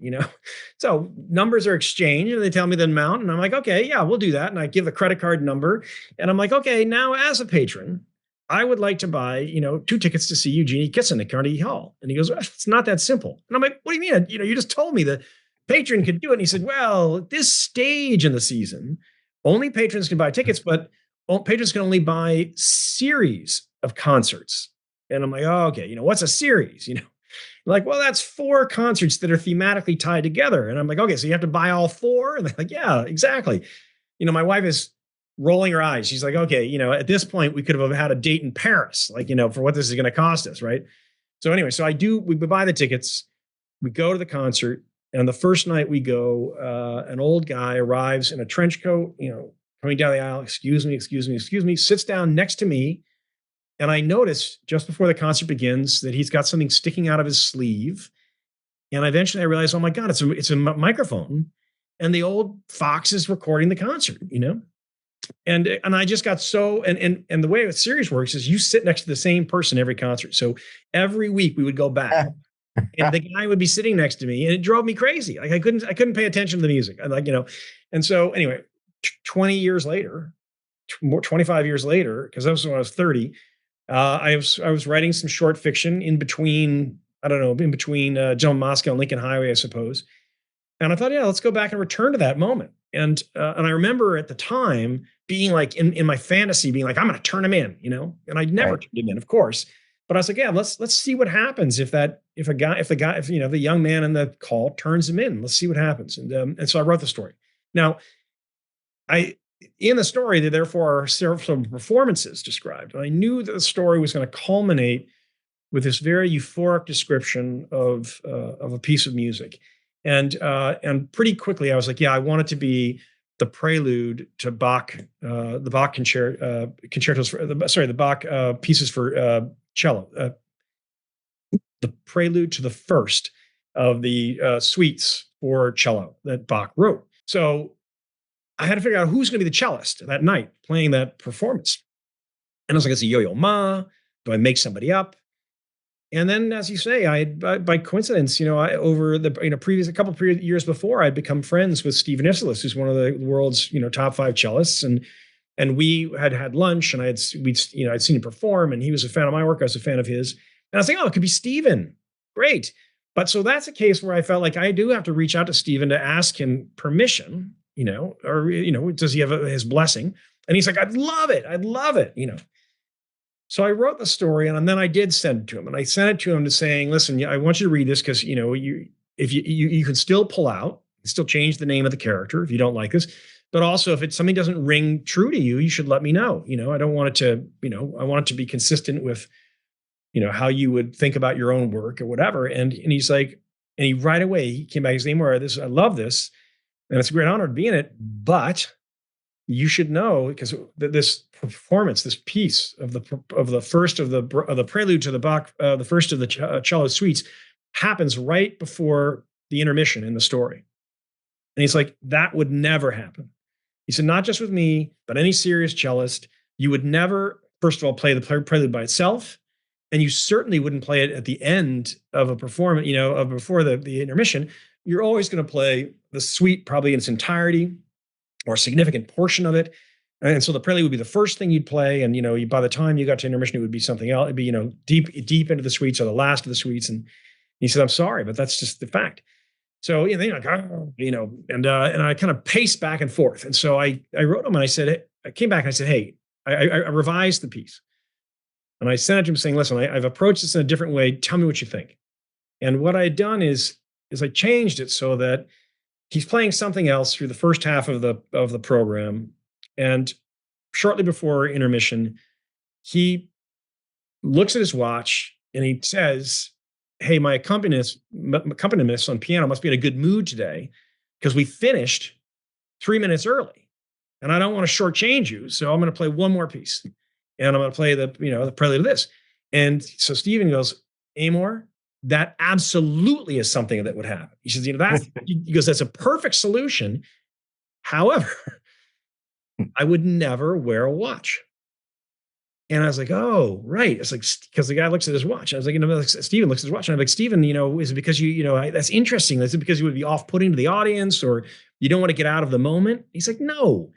So numbers are exchanged, and they tell me the amount, and I'm like, "Okay, yeah, we'll do that." And I give a credit card number, and I'm like, "Okay, now as a patron, I would like to buy, 2 tickets to see Eugenie Kissin at Carnegie Hall." And he goes, "It's not that simple." And I'm like, "What do you mean? You just told me the patron could do it." And he said, "Well, at this stage in the season, only patrons can buy tickets, but patrons can only buy series of concerts." And I'm like, "Oh, okay, what's a series?" Like, "Well, that's 4 concerts that are thematically tied together." And I'm like, "Okay, so you have to buy all 4?" And they're like, "Yeah, exactly." My wife is rolling her eyes. She's like, "Okay, at this point, we could have had a date in Paris, like, for what this is going to cost us, right?" So anyway, we buy the tickets, we go to the concert, and the first night we go, an old guy arrives in a trench coat, coming down the aisle, excuse me, sits down next to me. And I notice just before the concert begins that he's got something sticking out of his sleeve. And eventually I realize, oh my God, it's a microphone. And the old fox is recording the concert, And I just got and the way a series works is you sit next to the same person every concert. So every week we would go back and the guy would be sitting next to me, and it drove me crazy. Like I couldn't pay attention to the music. And so anyway, 20 years later, 25 years later, because that was when I was 30, I was writing some short fiction in between Gentleman Moscow and Lincoln Highway, I suppose. And I thought, yeah, let's go back and return to that moment. And I remember at the time being like in my fantasy, being like, I'm going to turn him in, and I'd never turned him in, of course. But I was like, yeah, let's see what happens if the young man in the call turns him in. Let's see what happens. And so I wrote the story. Now, in the story, there therefore are several performances described. And I knew that the story was going to culminate with this very euphoric description of a piece of music. And pretty quickly I was like, yeah, I want it to be the prelude to Bach, the Bach concertos for the Bach pieces for cello, the prelude to the first of the suites for cello that Bach wrote. So I had to figure out who's going to be the cellist that night playing that performance. And I was like, it's a Yo-Yo Ma. Do I make somebody up? And then, as you say, by coincidence, over the previous a couple of years before, I'd become friends with Steven Isserlis, who's one of the world's top 5 cellists, and we had lunch, and I'd seen him perform, and he was a fan of my work, I was a fan of his, and I was like, oh, it could be Steven, great. But so that's a case where I felt like I do have to reach out to Steven to ask him permission, or does he have his blessing? And he's like, I'd love it. So I wrote the story, and then I did send it to him, and I sent it to him saying, listen, I want you to read this because, if you can still pull out, still change the name of the character if you don't like this, but also if something doesn't ring true to you, you should let me know. I don't want it to, I want it to be consistent with, how you would think about your own work or whatever. And he's like, and he right away, he came back, his name, I love this, and it's a great honor to be in it, but you should know, because this performance, this piece of the first of the prelude to the Bach, the first of the cello suites, happens right before the intermission in the story. And he's like, that would never happen. He said, not just with me, but any serious cellist, you would never, first of all, play the prelude by itself, and you certainly wouldn't play it at the end of a performance, before the intermission. You're always going to play the suite probably in its entirety, or a significant portion of it. And so the prelude would be the first thing you'd play. And, by the time you got to intermission, it would be something else. It'd be, deep into the suites or the last of the suites. And he said, I'm sorry, but that's just the fact. So, they're like, and I kind of paced back and forth. And so I wrote him, and I said, I came back and I said, hey, I revised the piece. And I sent it to him saying, listen, I've approached this in a different way. Tell me what you think. And what I had done is I changed it so that he's playing something else through the first half of the program, and shortly before intermission, he looks at his watch and he says, "Hey, my accompanist on piano must be in a good mood today because we finished 3 minutes early, and I don't want to shortchange you, so I'm going to play one more piece, and I'm going to play the prelude to this." And so Steven goes, "Amor, that absolutely is something that would happen." He says, that's a perfect solution. However, I would never wear a watch. And I was like, oh, right. It's like, because the guy looks at his watch. I was like, Steven looks at his watch. And I'm like, Steven, is it because that's interesting? Is it because you would be off-putting to the audience, or you don't want to get out of the moment? He's like, no,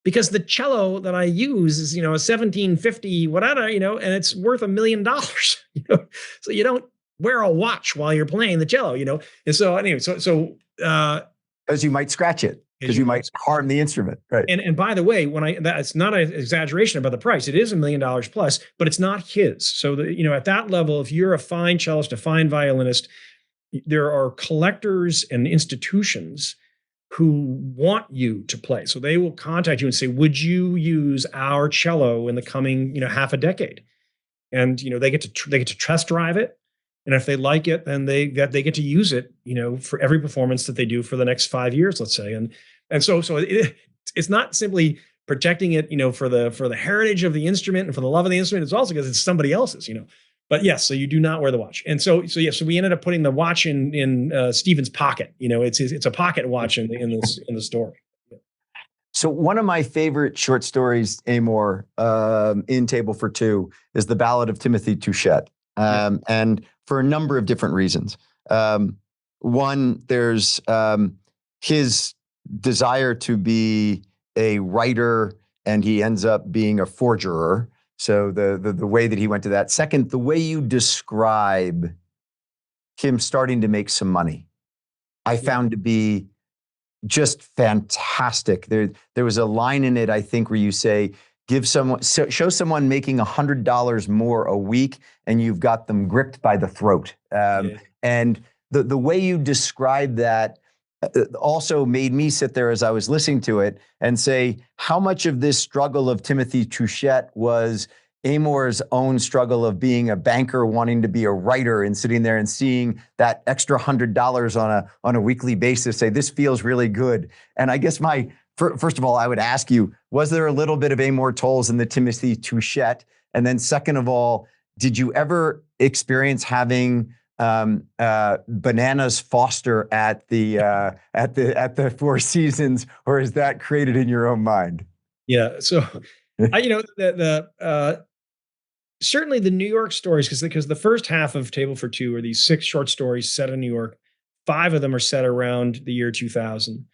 because the cello that I use is, a 1750, whatever, and it's worth $1 million, so you don't wear a watch while you're playing the cello, And so anyway, because you might scratch it, because you might harm the instrument, right? And by the way, that's not an exaggeration about the price. It is $1 million plus, but it's not his. So at that level, if you're a fine cellist, a fine violinist, there are collectors and institutions who want you to play. So they will contact you and say, would you use our cello in the coming, half a decade? And, they get to test drive it. And if they like it, then they get to use it, for every performance that they do for the next 5 years, let's say. And so it's not simply protecting it, for the heritage of the instrument and for the love of the instrument. It's also because it's somebody else's, But yes, so you do not wear the watch. And so we ended up putting the watch in Steven's pocket. It's a pocket watch in the story. So one of my favorite short stories, Amor, in Table for Two, is the Ballad of Timothy Touchett. And for a number of different reasons. One, there's his desire to be a writer, and he ends up being a forgerer. So the way that he went to that. Second, the way you describe him starting to make some money, I found to be just fantastic. There was a line in it, I think, where you say, show someone making $100 more a week, and you've got them gripped by the throat. And the way you describe that also made me sit there as I was listening to it and say, how much of this struggle of Timothy Touchett was Amor's own struggle of being a banker, wanting to be a writer, and sitting there and seeing that extra $100 on a weekly basis, say, this feels really good. And I guess first of all, I would ask you, was there a little bit of Amor Towles in the Timothy Touchett? And then second of all, did you ever experience having Bananas Foster at the Four Seasons, or is that created in your own mind? Yeah. So, certainly the New York stories, because the first half of Table for Two are these 6 short stories set in New York. 5 of them are set around the year 2000,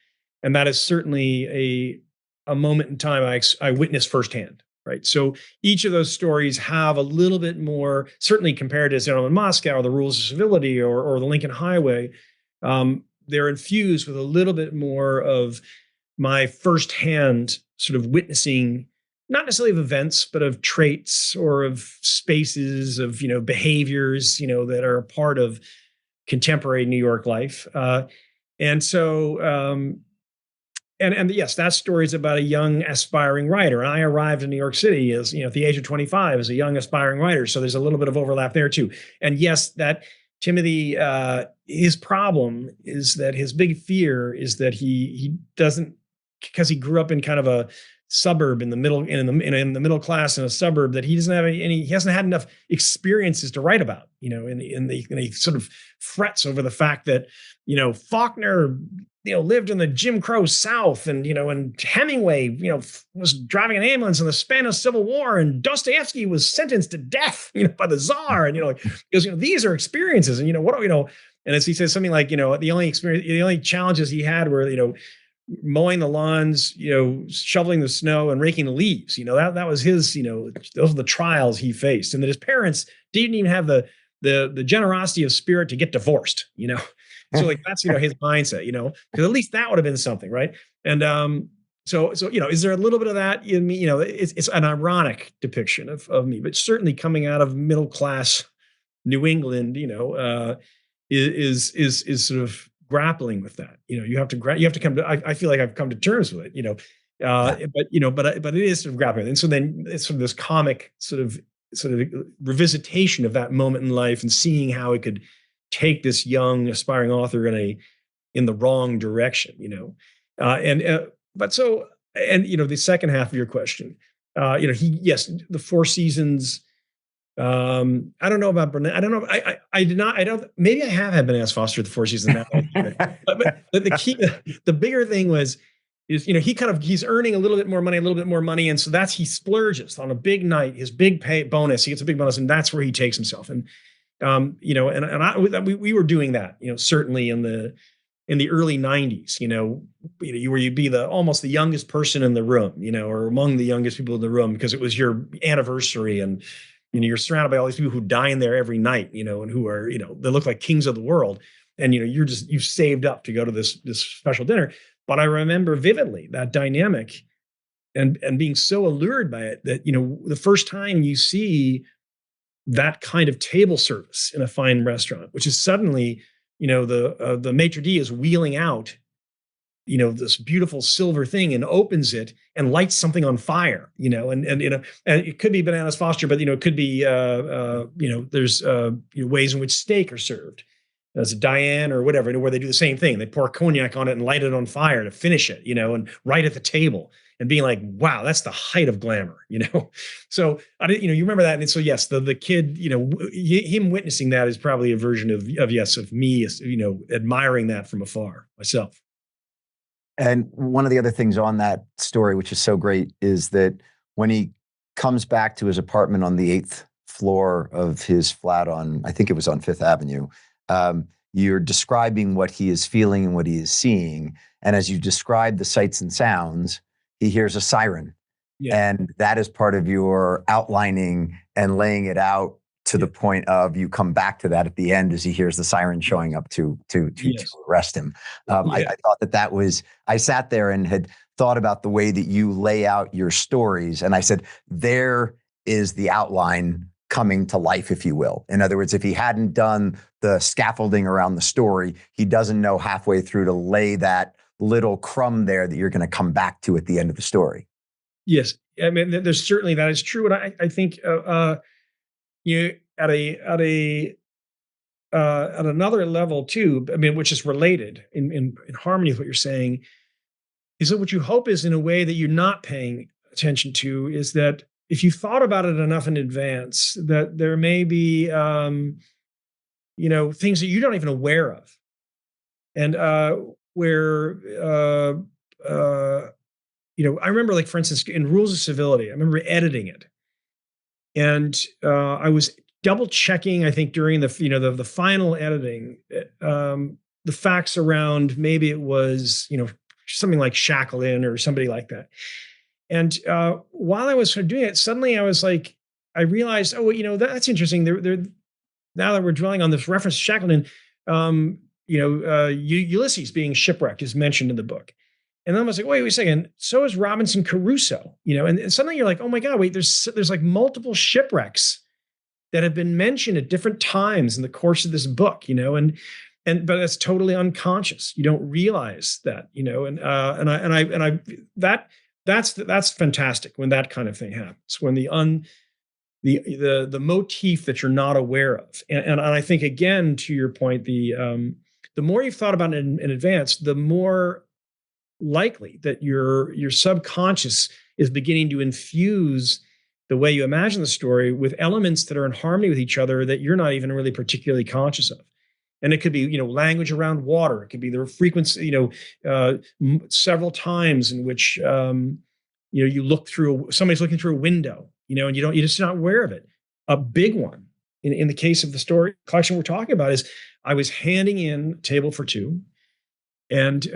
and that is certainly a moment in time I witnessed firsthand. Right. So each of those stories have a little bit more, certainly compared to General in Moscow or the Rules of Civility or the Lincoln Highway, they're infused with a little bit more of my firsthand sort of witnessing, not necessarily of events, but of traits or of spaces of, behaviors, that are a part of contemporary New York life. And so, And yes, that story is about a young aspiring writer. And I arrived in New York City as, at the age of 25 as a young aspiring writer. So there's a little bit of overlap there too. And yes, that Timothy, his problem is that his big fear is that he doesn't, because he grew up in kind of a suburb in the middle, in the middle class in a suburb, that he doesn't have he hasn't had enough experiences to write about, and he sort of frets over the fact that, Faulkner, lived in the Jim Crow South, and Hemingway, was driving an ambulance in the Spanish Civil War, and Dostoevsky was sentenced to death, by the Tsar, and because these are experiences, and what do we know? And as he says something like, the only challenges he had were, mowing the lawns, shoveling the snow and raking the leaves. That was his, those are the trials he faced, and that his parents didn't even have the generosity of spirit to get divorced. So like that's his mindset. Because at least that would have been something, right? And so is there a little bit of that in me? It's an ironic depiction of me, but certainly coming out of middle class New England, is sort of grappling with that. You have to come to. I feel like I've come to terms with it. But it is sort of grappling. And so then it's sort of this comic sort of revisitation of that moment in life and seeing how it could take this young aspiring author in the wrong direction. The second half of your question, the Four Seasons. I don't know about Burnett. I don't know. I did not. I don't. Maybe I have had Bananas Foster at the Four Seasons. But the key, the bigger thing is he's earning a little bit more money, and so he splurges on a big night, his big bonus. He gets a big bonus, and that's where he takes himself. And we were doing that, certainly in the early 90s, where you'd be almost the youngest person in the room, or among the youngest people in the room, because it was your anniversary, and you're surrounded by all these people who dine there every night, and who are, they look like kings of the world, and you've saved up to go to this special dinner. But I remember vividly that dynamic, and being so allured by it that the first time you see that kind of table service in a fine restaurant, which is suddenly, the maitre d' is wheeling out, this beautiful silver thing, and opens it and lights something on fire, and it could be Bananas Foster, but it could be there's ways in which steak are served as a Diane or whatever, where they do the same thing. They pour cognac on it and light it on fire to finish it, and right at the table. And being like, wow, that's the height of glamour, So you remember that, and so yes, the kid, him witnessing that is probably a version of me, admiring that from afar myself. And one of the other things on that story, which is so great, is that when he comes back to his apartment on the 8th floor of his flat I think it was on 5th Avenue, you're describing what he is feeling and what he is seeing, and as you describe the sights and sounds, he hears a siren. Yeah. And that is part of your outlining and laying it out to the point of you come back to that at the end as he hears the siren showing up to arrest him. I thought that was, I sat there and had thought about the way that you lay out your stories. And I said, there is the outline coming to life, if you will. In other words, if he hadn't done the scaffolding around the story, he doesn't know halfway through to lay that little crumb there that you're going to come back to at the end of the story. Yes. I mean, there's certainly that is true, and I think you at another level too. I mean, which is related in harmony with what you're saying, is that what you hope is in a way that you're not paying attention to is that if you thought about it enough in advance, that there may be things that you don't even aware of, and where I remember, like, for instance, in Rules of Civility, I remember editing it, and I was double checking, I think, during the final editing, the facts around, maybe it was something like Shackleton or somebody like that. And while I was sort of doing it, suddenly I was like, I realized, oh, that's interesting. Now that we're dwelling on this reference to Shackleton, Ulysses being shipwrecked is mentioned in the book. And then I was like, wait a second. So is Robinson Crusoe, and suddenly you're like, oh my God, wait, there's like multiple shipwrecks that have been mentioned at different times in the course of this book, but it's totally unconscious. You don't realize that, that's fantastic when that kind of thing happens, when the motif that you're not aware of. And I think, again, to your point, the more you've thought about it in advance, the more likely that your subconscious is beginning to infuse the way you imagine the story with elements that are in harmony with each other that you're not even really particularly conscious of. And it could be, language around water. It could be the frequency, several times in which, you look through, somebody's looking through a window, and you're just not aware of it. A big one in the case of the story collection we're talking about is I was handing in Table for Two, and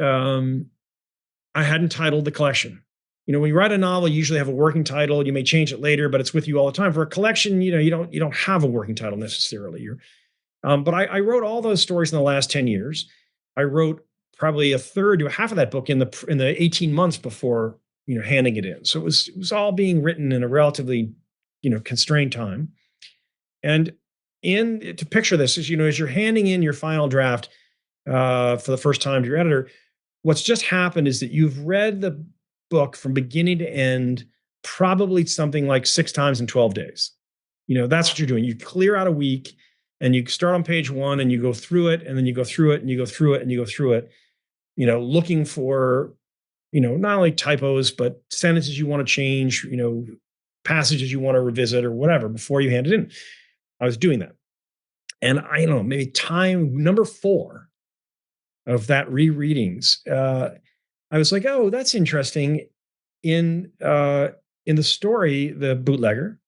I hadn't titled the collection. When you write a novel, you usually have a working title. You may change it later, but it's with you all the time. For a collection, you don't have a working title necessarily. But I wrote all those stories in the last 10 years. I wrote probably a third to a half of that book in the 18 months before handing it in. So it was all being written in a relatively constrained time. And to picture this as you're handing in your final draft for the first time to your editor, what's just happened is that you've read the book from beginning to end, probably something like 6 times in 12 days. That's what you're doing. You clear out a week and you start on page 1 and you go through it, and then you go through it and you go through it and you go through it, looking for, not only typos, but sentences you want to change, passages you want to revisit or whatever before you hand it in. I was doing that. And I don't know, maybe time number 4 of that rereadings, I was like, oh, that's interesting. In the story, the bootlegger,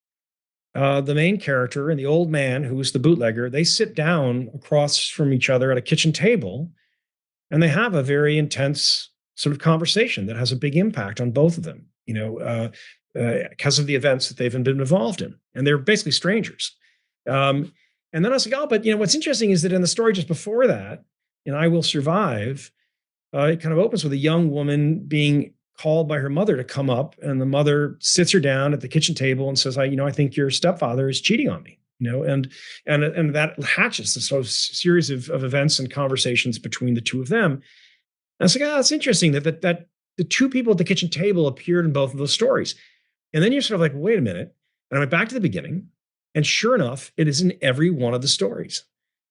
the main character and the old man who's the bootlegger, they sit down across from each other at a kitchen table, and they have a very intense sort of conversation that has a big impact on both of them, because of the events that they've been involved in. And they're basically strangers. And then I was like, oh, but what's interesting is that in the story just before that, in I Will Survive, it kind of opens with a young woman being called by her mother to come up, and the mother sits her down at the kitchen table and says, I think your stepfather is cheating on me, and that hatches this sort of series of events and conversations between the two of them. And I was like, that's interesting that the two people at the kitchen table appeared in both of those stories. And then you're sort of like, wait a minute. And I went back to the beginning, and sure enough, it is in every one of the stories.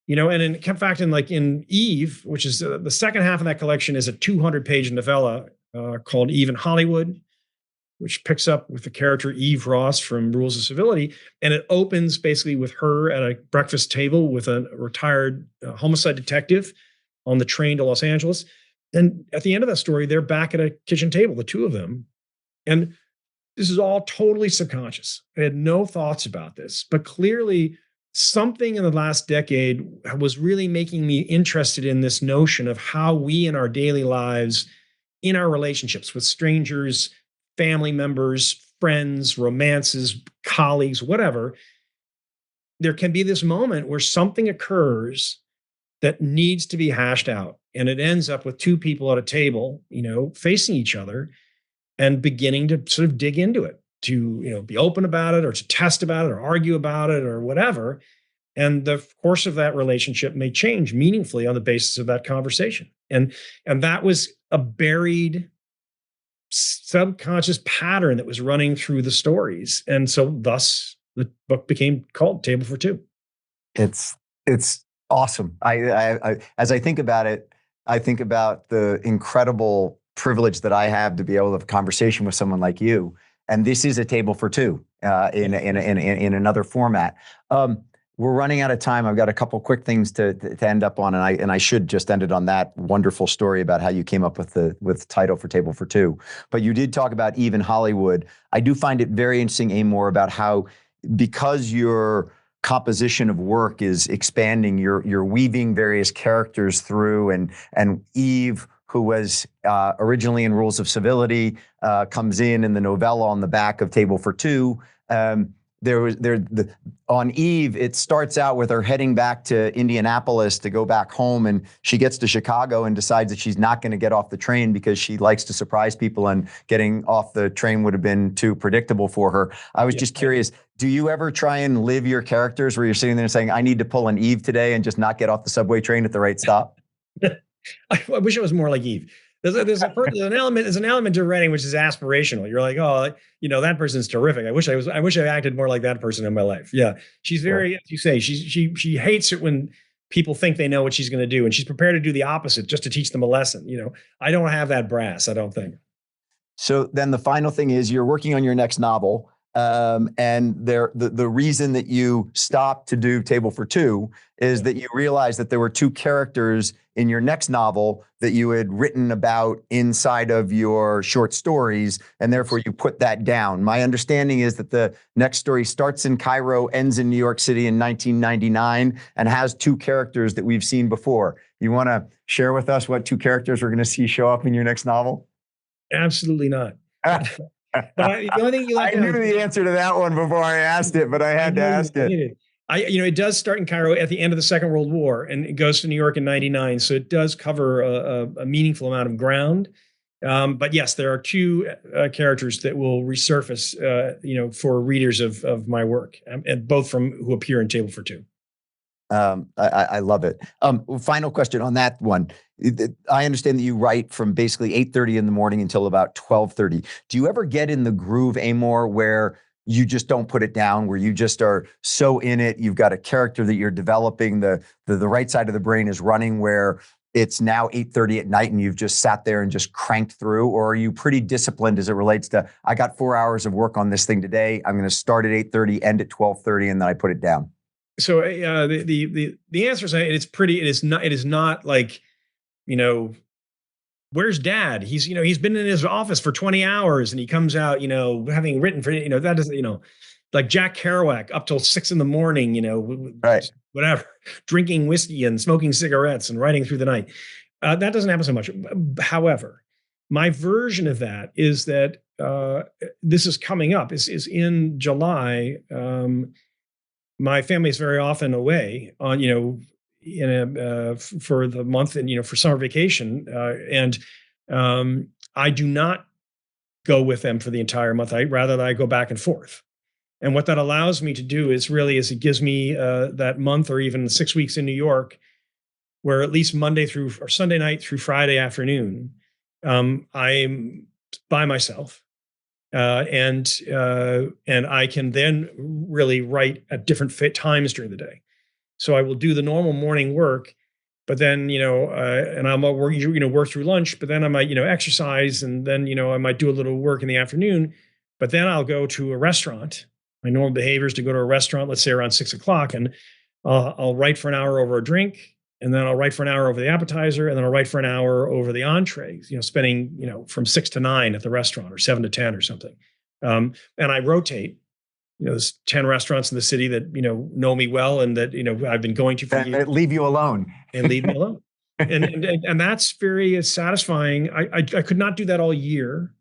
And in fact, in Eve, which is the second half of that collection, is a 200-page novella called Eve in Hollywood, which picks up with the character Eve Ross from Rules of Civility. And it opens basically with her at a breakfast table with a retired homicide detective on the train to Los Angeles. And at the end of that story, they're back at a kitchen table, the two of them. And this is all totally subconscious. I had no thoughts about this, but clearly something in the last decade was really making me interested in this notion of how we in our daily lives, in our relationships with strangers, family members, friends, romances, colleagues, whatever, there can be this moment where something occurs that needs to be hashed out. And it ends up with two people at a table, facing each other and beginning to sort of dig into it, to, be open about it, or to test about it, or argue about it, or whatever. And the course of that relationship may change meaningfully on the basis of that conversation. And that was a buried subconscious pattern that was running through the stories. And so thus the book became called Table for Two. It's awesome. As I think about it, I think about the incredible privilege that I have to be able to have a conversation with someone like you. And this is a table for two in another format. We're running out of time. I've got a couple quick things to end up on, and I should just end it on that wonderful story about how you came up with the title for Table for Two. But you did talk about Eve in Hollywood. I do find it very interesting, Amor, about how, because your composition of work is expanding, you're weaving various characters through, and Eve, who was originally in Rules of Civility, comes in the novella on the back of Table for Two. On Eve, it starts out with her heading back to Indianapolis to go back home, and she gets to Chicago and decides that she's not going to get off the train because she likes to surprise people, and getting off the train would have been too predictable for her. I was just curious, do you ever try and live your characters where you're sitting there saying, I need to pull an Eve today and just not get off the subway train at the right stop? I wish it was more like Eve. There's an element to writing which is aspirational. You're like, oh, that person's terrific. I wish I acted more like that person in my life. Yeah, she's very, as you say, she hates it when people think they know what she's going to do, and she's prepared to do the opposite just to teach them a lesson. I don't have that brass, I don't think. So then the final thing is, you're working on your next novel. And the reason that you stopped to do Table for Two is that you realized that there were two characters in your next novel that you had written about inside of your short stories, and therefore you put that down. My understanding is that the next story starts in Cairo, ends in New York City in 1999, and has two characters that we've seen before. You want to share with us what two characters we're going to see show up in your next novel? Absolutely not. But the only thing you I knew the answer to that one before I asked it, but I had to ask it. It does start in Cairo at the end of the Second World War, and it goes to New York in '99. So it does cover a meaningful amount of ground. But yes, there are two characters that will resurface, for readers of my work, and both who appear in Table for Two. I love it. Final question on that one. I understand that you write from basically 8:30 in the morning until about 12:30. Do you ever get in the groove, Amor, where you just don't put it down, where you just are so in it, you've got a character that you're developing, the right side of the brain is running, where it's now 8:30 at night and you've just sat there and just cranked through? Or are you pretty disciplined as it relates to, I got 4 hours of work on this thing today, I'm going to start at 8:30, end at 12:30, and then I put it down? So the answer is it is not like, where's dad? He's been in his office for 20 hours and he comes out, having written for, that doesn't, like Jack Kerouac up till 6 a.m, right, whatever, drinking whiskey and smoking cigarettes and writing through the night. That doesn't happen so much. However, my version of that is that this is coming up, is in July. My family is very often away on, for the month and, for summer vacation. And I do not go with them for the entire month. Rather I go back and forth. And what that allows me to do is it gives me that month or even 6 weeks in New York, where at least Sunday night through Friday afternoon, I'm by myself. And I can then really write at different times during the day. So I will do the normal morning work, but then, and I'm work through lunch, but then I might, exercise, and then, I might do a little work in the afternoon, but then I'll go to a restaurant. My normal behavior is to go to a restaurant, let's say around 6 o'clock, and I'll write for an hour over a drink. And then I'll write for an hour over the appetizer, and then I'll write for an hour over the entrees, spending, from 6 to 9 at the restaurant, or 7 to 10 or something. And I rotate, there's 10 restaurants in the city that, know me well, and that, I've been going to for years. Leave you alone. And leave me alone. And that's very satisfying. I could not do that all year.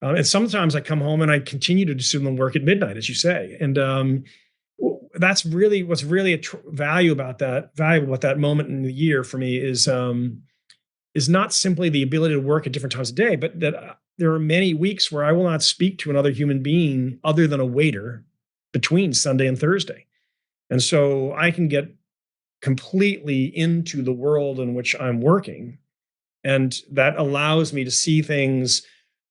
And sometimes I come home and I continue to do some work at midnight, as you say. And, that's really what's really valuable about that moment in the year for me is not simply the ability to work at different times of day, but that there are many weeks where I will not speak to another human being other than a waiter between Sunday and Thursday. And so I can get completely into the world in which I'm working. And that allows me to see things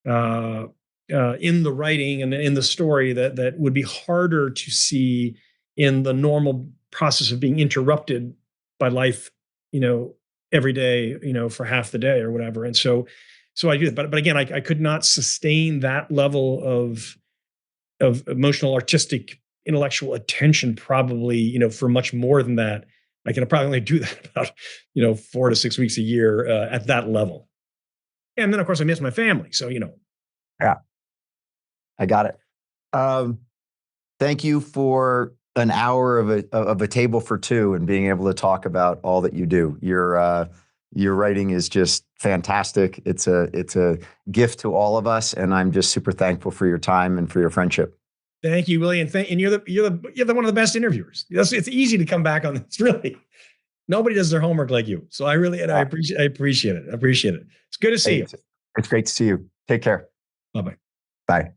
in the writing and in the story that would be harder to see in the normal process of being interrupted by life, every day, for half the day or whatever. And so I do that. But again, I could not sustain that level of emotional, artistic, intellectual attention probably, for much more than that. I can probably only do that about, 4 to 6 weeks a year at that level. And then, of course, I miss my family. So, Yeah, I got it. Thank you for an hour of a table for two and being able to talk about all that you do. Your writing is just fantastic. It's a gift to all of us, and I'm just super thankful for your time and for your friendship. Thank you, Willie, and you're the one of the best interviewers. It's easy to come back on this. Really, nobody does their homework like you. So I appreciate it. It's good to see you. It's great to see you. Take care. Bye-bye. Bye.